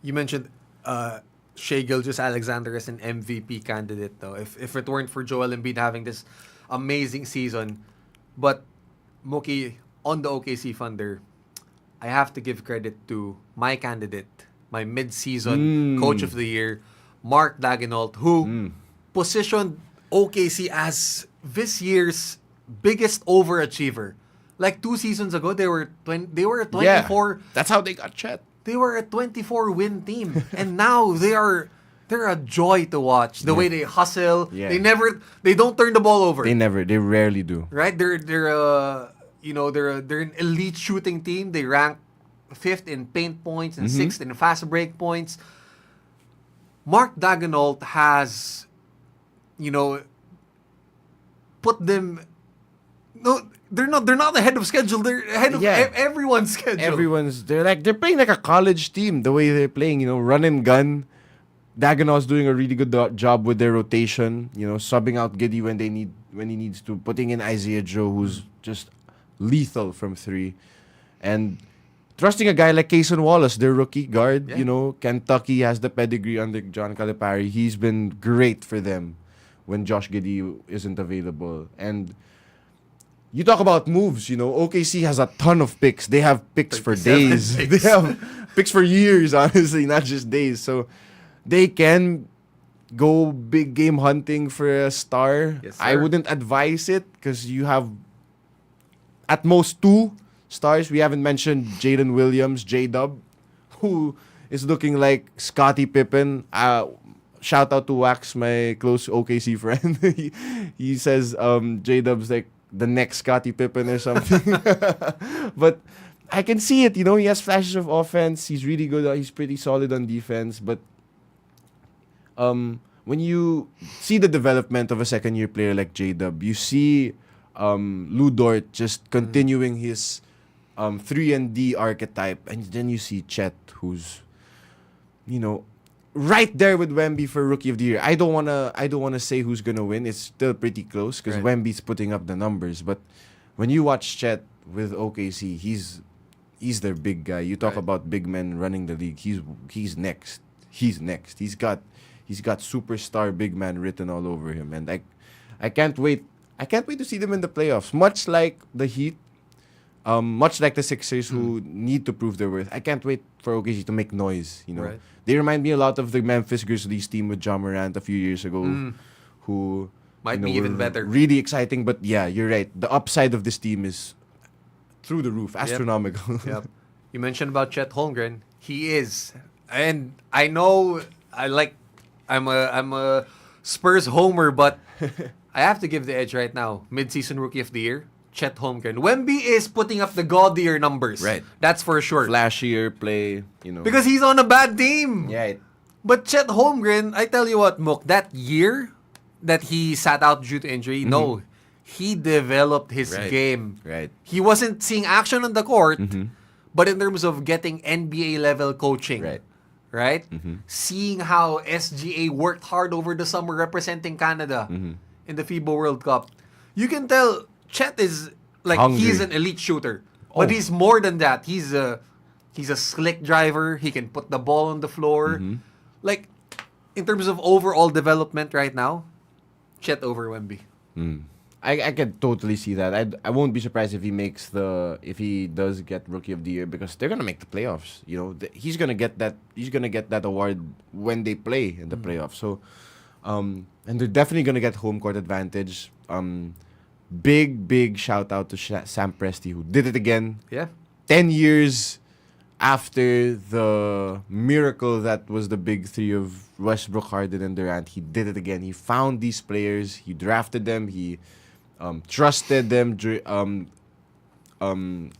You mentioned Shai Gilgeous-Alexander as an MVP candidate, though. If it weren't for Joel Embiid having this amazing season, but Mookie, on the OKC Thunder, I have to give credit to my candidate, my mid-season coach of the year, Mark Daigneault, who positioned OKC as this year's biggest overachiever. Like 2 seasons ago, they were a 24. Yeah, that's how they got Chet. They were a 24 win team, and now they're a joy to watch. The way they hustle, they don't turn the ball over. They rarely do. Right? They're an elite shooting team. They rank 5th in paint points and 6th in fast break points. Mark Daigneault has, put them. No, they're not ahead of schedule. They're ahead of everyone's schedule. They're playing like a college team. The way they're playing, run and gun. Daigneault's doing a really good job with their rotation. Subbing out Giddey when he needs to, putting in Isaiah Joe, who's just lethal from 3, and trusting a guy like Kayson Wallace, their rookie guard. Yeah. Kentucky has the pedigree under John Calipari. He's been great for them when Josh Giddey isn't available. And you talk about moves, OKC has a ton of picks. They have picks for days. Picks. They have picks for years, honestly, not just days. So they can go big game hunting for a star. Yes, sir. I wouldn't advise it because you have at most 2 stars. We haven't mentioned Jaden Williams, J-Dub, who is looking like Scottie Pippen. Shout out to Wax, my close OKC friend. he says J-Dub's like the next Scottie Pippen or something. But I can see it, he has flashes of offense. He's really good. He's pretty solid on defense. But when you see the development of a second-year player like J-Dub, you see Lou Dort just continuing his 3-and-D archetype, and then you see Chet, who's, right there with Wemby for Rookie of the Year. I don't wanna say who's gonna win. It's still pretty close because Wemby's putting up the numbers. But when you watch Chet with OKC, he's their big guy. You talk about big men running the league. He's next. He's next. He's got superstar big man written all over him, and I can't wait. I can't wait to see them in the playoffs. Much like the Heat, much like the Sixers, who need to prove their worth. I can't wait for OKC to make noise. They remind me a lot of the Memphis Grizzlies team with Ja Morant a few years ago, who might be even better. Really exciting, but yeah, you're right. The upside of this team is through the roof, astronomical. Yep. You mentioned about Chet Holmgren. He is, and I know I'm a Spurs homer, but I have to give the edge right now. Mid-season Rookie of the Year, Chet Holmgren. Wemby is putting up the gaudier numbers. Right. That's for sure. Flashier play, Because he's on a bad team. Yeah. But Chet Holmgren, I tell you what, Mook, that year that he sat out due to injury, no, he developed his game. Right. He wasn't seeing action on the court, but in terms of getting NBA level coaching. Right? Seeing how SGA worked hard over the summer representing Canada in the FIBA World Cup. You can tell Chet is hungry. He's an elite shooter. But he's more than that. He's a slick driver. He can put the ball on the floor. In terms of overall development right now, Chet over Wemby. I can totally see that. I won't be surprised if he does get Rookie of the Year, because they're gonna make the playoffs. He's gonna get that award when they play in the playoffs. So, and they're definitely gonna get home court advantage. Big shout out to Sam Presti, who did it again. Yeah. 10 years after the miracle that was the big three of Westbrook, Harden, and Durant, he did it again. He found these players. He drafted them. He trusted them.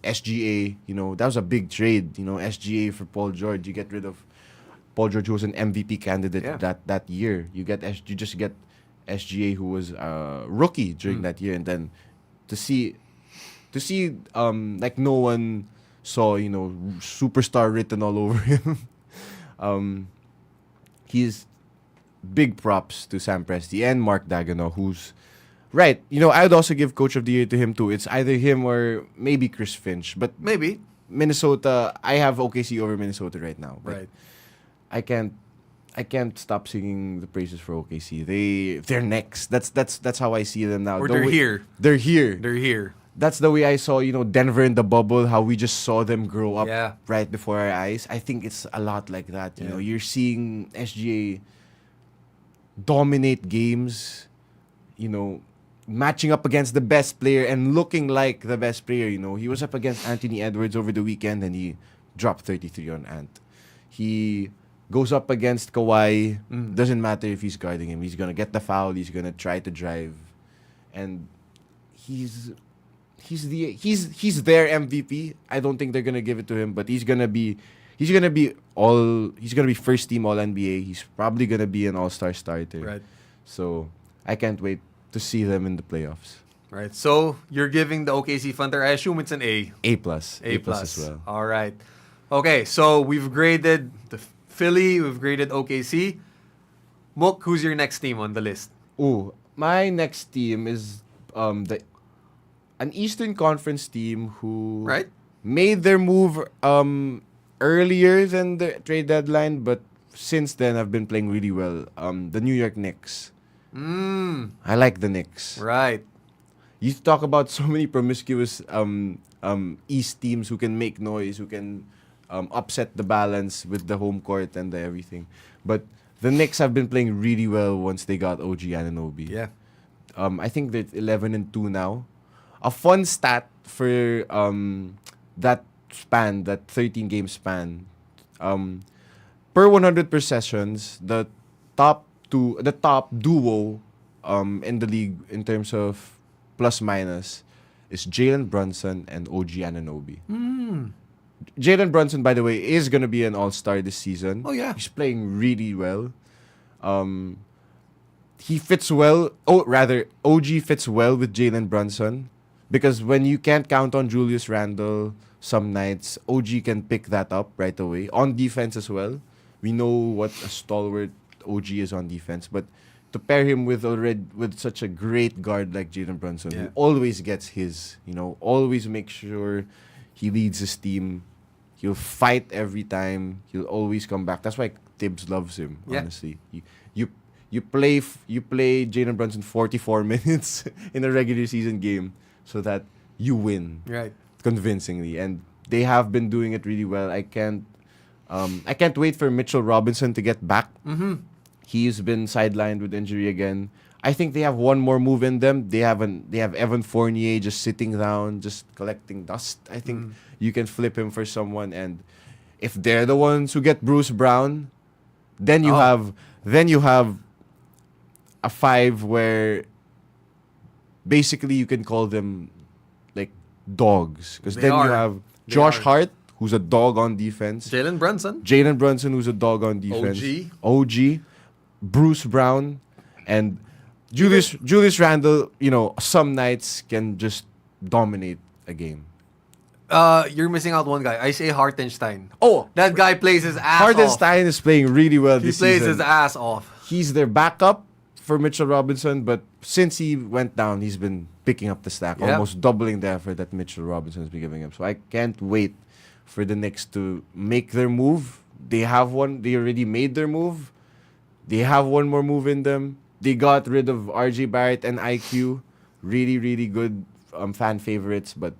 SGA, that was a big trade. SGA for Paul George. You get rid of Paul George, who was an MVP candidate that year. You just get SGA, who was a rookie during that year, and then to see like no one saw, superstar written all over him. He's big props to Sam Presti and Mark Daigneault, who's right. I'd also give Coach of the Year to him too. It's either him or maybe Chris Finch, but maybe Minnesota. I have OKC over Minnesota right now. Right. I can't stop singing the praises for OKC. They're next. That's how I see them now. Or they're here. They're here. They're here. That's the way I saw, Denver in the bubble, how we just saw them grow up right before our eyes. I think it's a lot like that. You're seeing SGA dominate games, matching up against the best player and looking like the best player. He was up against Anthony Edwards over the weekend and he dropped 33 on Ant. He goes up against Kawhi. Doesn't matter if he's guarding him. He's gonna get the foul. He's gonna try to drive, and he's their MVP. I don't think they're gonna give it to him, but he's gonna be first team All NBA. He's probably gonna be an All-Star starter. Right. So I can't wait to see them in the playoffs. Right. So you're giving the OKC Thunder, I assume it's an A. A plus. A plus as well. All right. Okay, so we've graded the Philly, we've graded OKC. Mook, who's your next team on the list? Ooh, my next team is an Eastern Conference team who made their move earlier than the trade deadline, but since then have been playing really well. The New York Knicks. I like the Knicks. Right. You talk about so many promiscuous East teams who can make noise, who can upset the balance with the home court and everything. But the Knicks have been playing really well once they got OG Anunoby. Yeah. I think they're 11-2 now. A fun stat for that 13-game span. Per 100 possessions, the top duo in the league in terms of plus minus is Jalen Brunson and OG Anunoby. Jalen Brunson, by the way, is going to be an all-star this season. Oh, yeah. He's playing really well. he fits well. Oh, rather, OG fits well with Jalen Brunson, because when you can't count on Julius Randle some nights, OG can pick that up right away on defense as well. We know what a stalwart OG is on defense, but to pair him with such a great guard like Jalen Brunson, who always gets his, always make sure he leads his team. He'll fight every time. He'll always come back. That's why Tibbs loves him. Honestly, you play Jalen Brunson 44 minutes in a regular season game so that you win convincingly, and they have been doing it really well. I can't wait for Mitchell Robinson to get back. He's been sidelined with injury again. I think they have one more move in them. They have Evan Fournier just sitting down, just collecting dust. I think you can flip him for someone, and if they're the ones who get Bruce Brown, then you have a five where basically you can call them like dogs, because then you have Josh Hart, who's a dog on defense. Jalen Brunson, who's a dog on defense. OG. Bruce Brown, and Julius Randle, some nights can just dominate a game. You're missing out one guy. Isaiah Hartenstein. Oh, that guy plays his ass off. Hartenstein is playing really well this season. He plays his ass off. He's their backup for Mitchell Robinson, but since he went down, he's been picking up the slack, almost doubling the effort that Mitchell Robinson has been giving him. So I can't wait for the Knicks to make their move. They have one. They already made their move. They have one more move in them. They got rid of RJ Barrett and IQ. Really, really good fan favorites. But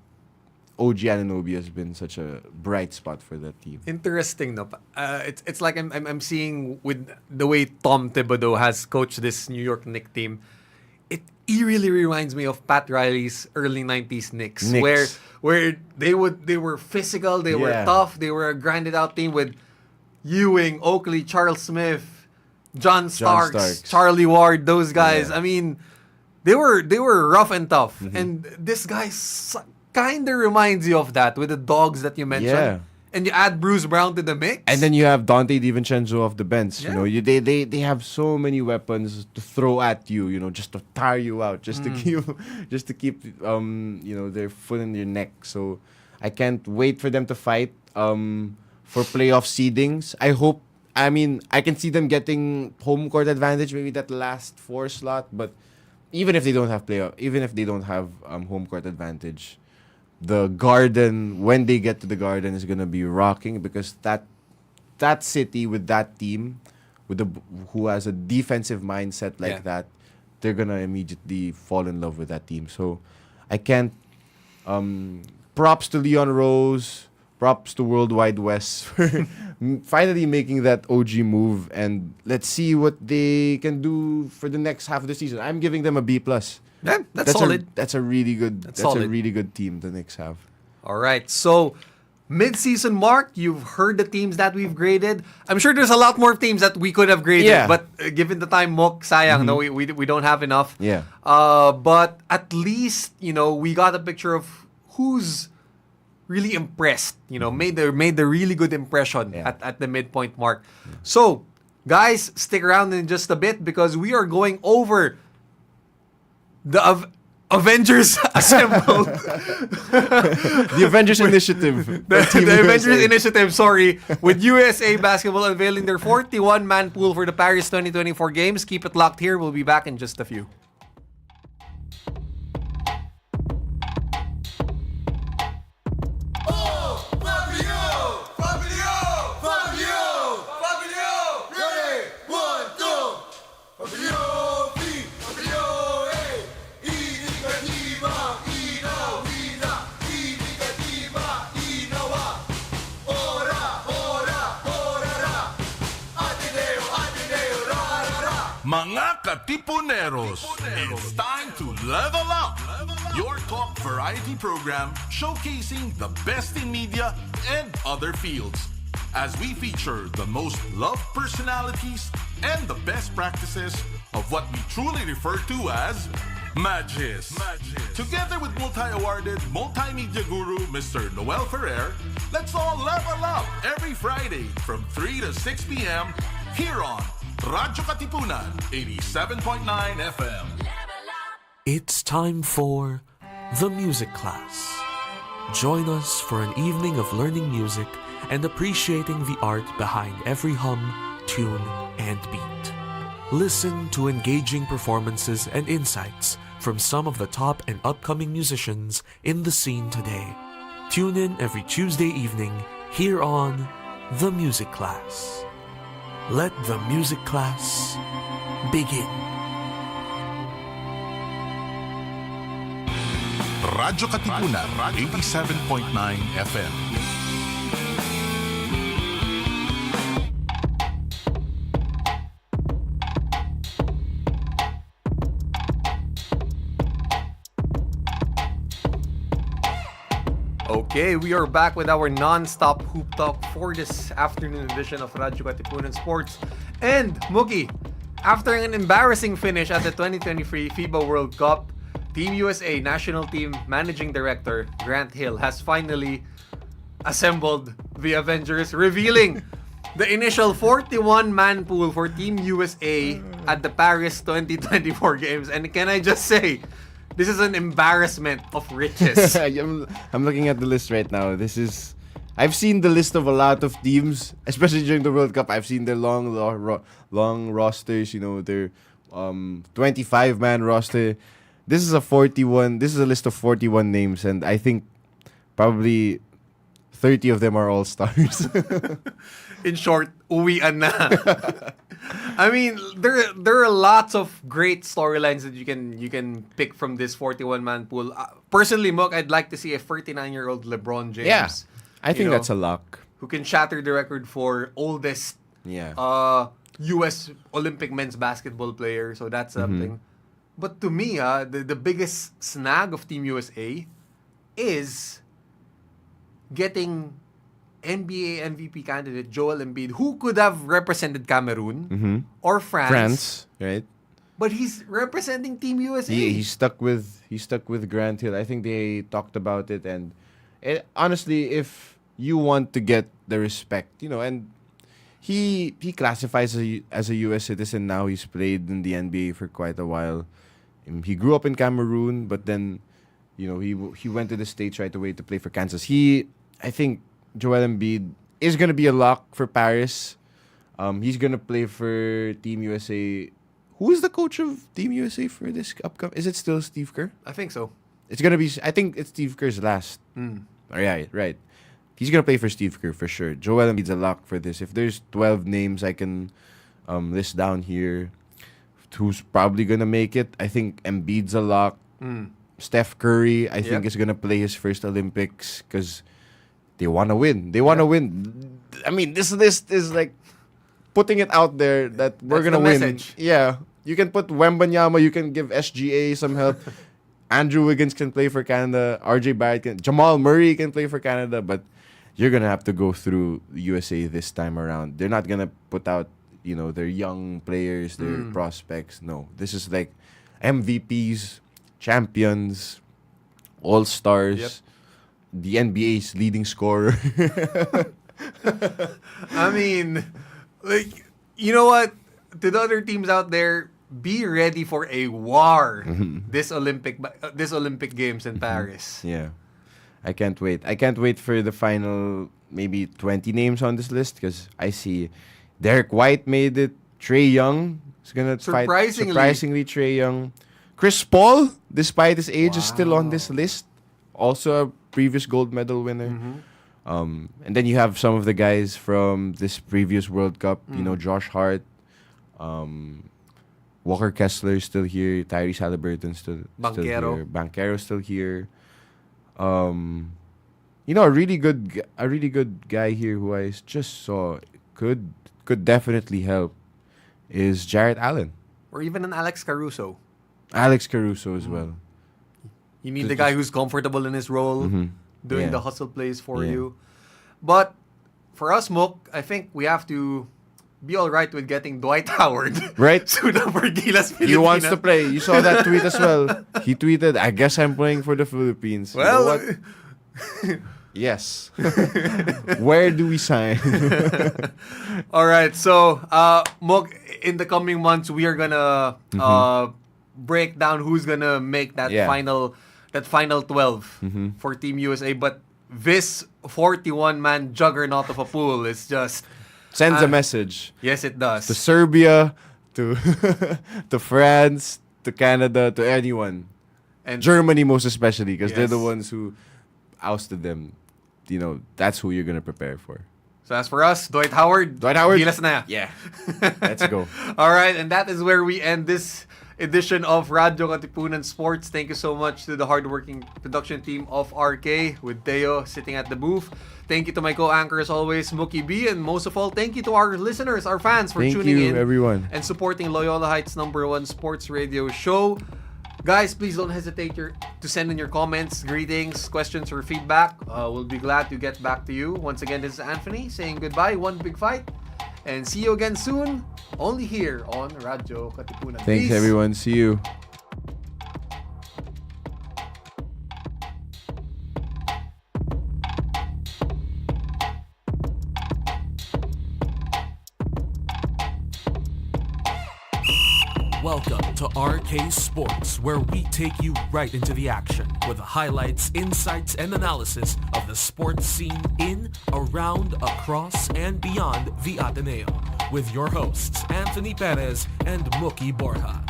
OG Anunoby has been such a bright spot for that team. Interesting, no? It's like I'm seeing with the way Tom Thibodeau has coached this New York Knicks team. It eerily reminds me of Pat Riley's early 90s Knicks. Where they were physical, they were tough, they were a grinded out team with Ewing, Oakley, Charles Smith, John Starks, Charlie Ward, those guys. I mean, they were rough and tough. And this guy kind of reminds you of that with the dogs that you mentioned. Yeah. And you add Bruce Brown to the mix. And then you have Dante DiVincenzo off the bench. Yeah. They have so many weapons to throw at you, just to tire you out, just to keep their foot in your neck. So I can't wait for them to fight for playoff seedings. I can see them getting home court advantage, maybe that last 4 slot. But even if they don't have home court advantage, the Garden, when they get to the Garden, is gonna be rocking, because that city with that team, who has a defensive mindset like that, they're gonna immediately fall in love with that team. So I can't. Props to Leon Rose. Props to World Wide West for finally making that OG move, and let's see what they can do for the next half of the season. I'm giving them a B+. Yeah, that's solid. That's a really good. That's a really good team the Knicks have. All right, so mid-season mark, you've heard the teams that we've graded. I'm sure there's a lot more teams that we could have graded, but given the time, Mook, sayang, no, we don't have enough. Yeah. But at least we got a picture of who's really impressed, made the really good impression at the midpoint mark. So, guys, stick around in just a bit, because we are going over the Avengers Assembled. The Avengers Initiative. The Avengers Initiative, with USA Basketball unveiling their 41-man pool for the Paris 2024 games. Keep it locked here. We'll be back in just a few. Mga Katipuneros, it's time to level up! Your talk variety program showcasing the best in media and other fields, as we feature the most loved personalities and the best practices of what we truly refer to as Magis. Together with multi-awarded multimedia guru Mr. Noel Ferrer, let's all level up every Friday from 3 to 6 p.m. here on Radyo Katipunan, 87.9 FM. It's time for The Music Class. Join us for an evening of learning music and appreciating the art behind every hum, tune, and beat. Listen to engaging performances and insights from some of the top and upcoming musicians in the scene today. Tune in every Tuesday evening here on The Music Class. Let the music class begin. Radyo Katipunan, 87.9 FM. Okay, we are back with our non-stop hoop talk for this afternoon edition of Radyo Katipunan Sports. And Mookie, after an embarrassing finish at the 2023 FIBA World Cup, Team USA National Team Managing Director Grant Hill has finally assembled the Avengers, revealing the initial 41-man pool for Team USA at the Paris 2024 games. And can I just say, this is an embarrassment of riches. I'm looking at the list right now. I've seen the list of a lot of teams, especially during the World Cup. I've seen their long rosters, their 25-man roster. This is a list of 41 names, and I think probably 30 of them are all-stars. In short, uwian na. I mean, there are lots of great storylines that you can pick from this 41-man pool. Personally, Mook, I'd like to see a 39-year-old LeBron James. Yeah, I think that's a lock. Who can shatter the record for oldest U.S. Olympic men's basketball player. So that's something. But to me, the biggest snag of Team USA is getting NBA MVP candidate Joel Embiid, who could have represented Cameroon or France. Right? But he's representing Team USA. He's stuck with Grant Hill. I think they talked about it, and honestly, if you want to get the respect, and he classifies as a U.S. citizen now. He's played in the NBA for quite a while. He grew up in Cameroon, but then, he went to the States right away to play for Kansas. I think Joel Embiid is going to be a lock for Paris. He's going to play for Team USA. Who is the coach of Team USA for this upcoming? Is it still Steve Kerr? I think so. It's going to be, I think it's Steve Kerr's last. Right. He's going to play for Steve Kerr for sure. Joel Embiid's a lock for this. If there's 12 names I can list down here, who's probably going to make it, I think Embiid's a lock. Steph Curry, I think, is going to play his first Olympics because they want to win. They want to win. I mean, this list is like putting it out there that we're going to win. Message. Yeah. You can put Wembanyama, you can give SGA some help. Andrew Wiggins can play for Canada. RJ Barrett Jamal Murray can play for Canada, but you're going to have to go through USA this time around. They're not going to put out, their young players, their prospects. No. This is like MVPs, champions, all-stars, the NBA's leading scorer. I mean, you know what? To the other teams out there, be ready for a war this Olympic Games in Paris. Yeah. I can't wait. I can't wait for the final maybe 20 names on this list because I see Derek White made it. Trae Young is going to fight. Surprisingly, Trae Young. Chris Paul, despite his age, is still on this list. Also a previous gold medal winner. And then you have some of the guys from this previous World Cup. Josh Hart. Walker Kessler is still here. Tyrese Halliburton still here. Banchero still here. A really good guy here who I just saw could definitely help is Jarrett Allen. Or even an Alex Caruso. Alex Caruso as well. You need the guy who's comfortable in his role, doing the hustle plays for you. But for us, Mook, I think we have to be all right with getting Dwight Howard. Right? Suda for Gilas Pilipinas. He wants to play. You saw that tweet as well. He tweeted, I guess I'm playing for the Philippines. Well, Yes. Where do we sign? All right, so Mok, in the coming months, we are gonna break down who's gonna make that final 12 for Team USA. But this 41-man juggernaut of a pool is just Sends a message yes, it does. to Serbia, to to France, to Canada, to anyone. And Germany most especially, because they're the Yes. ones who ousted them. You know, that's who you're gonna prepare for. so as for us, Dwight Howard, gilas na. Yeah. Let's go. All right, and that is where we end this edition of Radyo Katipunan Sports. Thank you so much to the hardworking production team of RK with Teo sitting at the booth. Thank you to my co-anchor as always, Mookie B, and most of all, thank you to our listeners, our fans for Thank tuning you, in everyone. and supporting Loyola Heights #1 sports radio show. Guys, please don't hesitate to send in your comments, greetings, questions, or feedback. We'll be glad to get back to you. Once again, this is Anthony saying goodbye, one big fight, and see you again soon, only here on Radyo Katipunan. Thanks, Peace. everyone. See you. Welcome to RK Sports, where we take you right into the action with the highlights, insights, and analysis of the sports scene in, around, across, and beyond the Ateneo. With your hosts, Anthony Perez and Mookie Borja.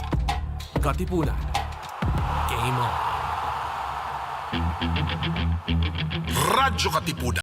Katipunan. Game on. Radyo Katipunan.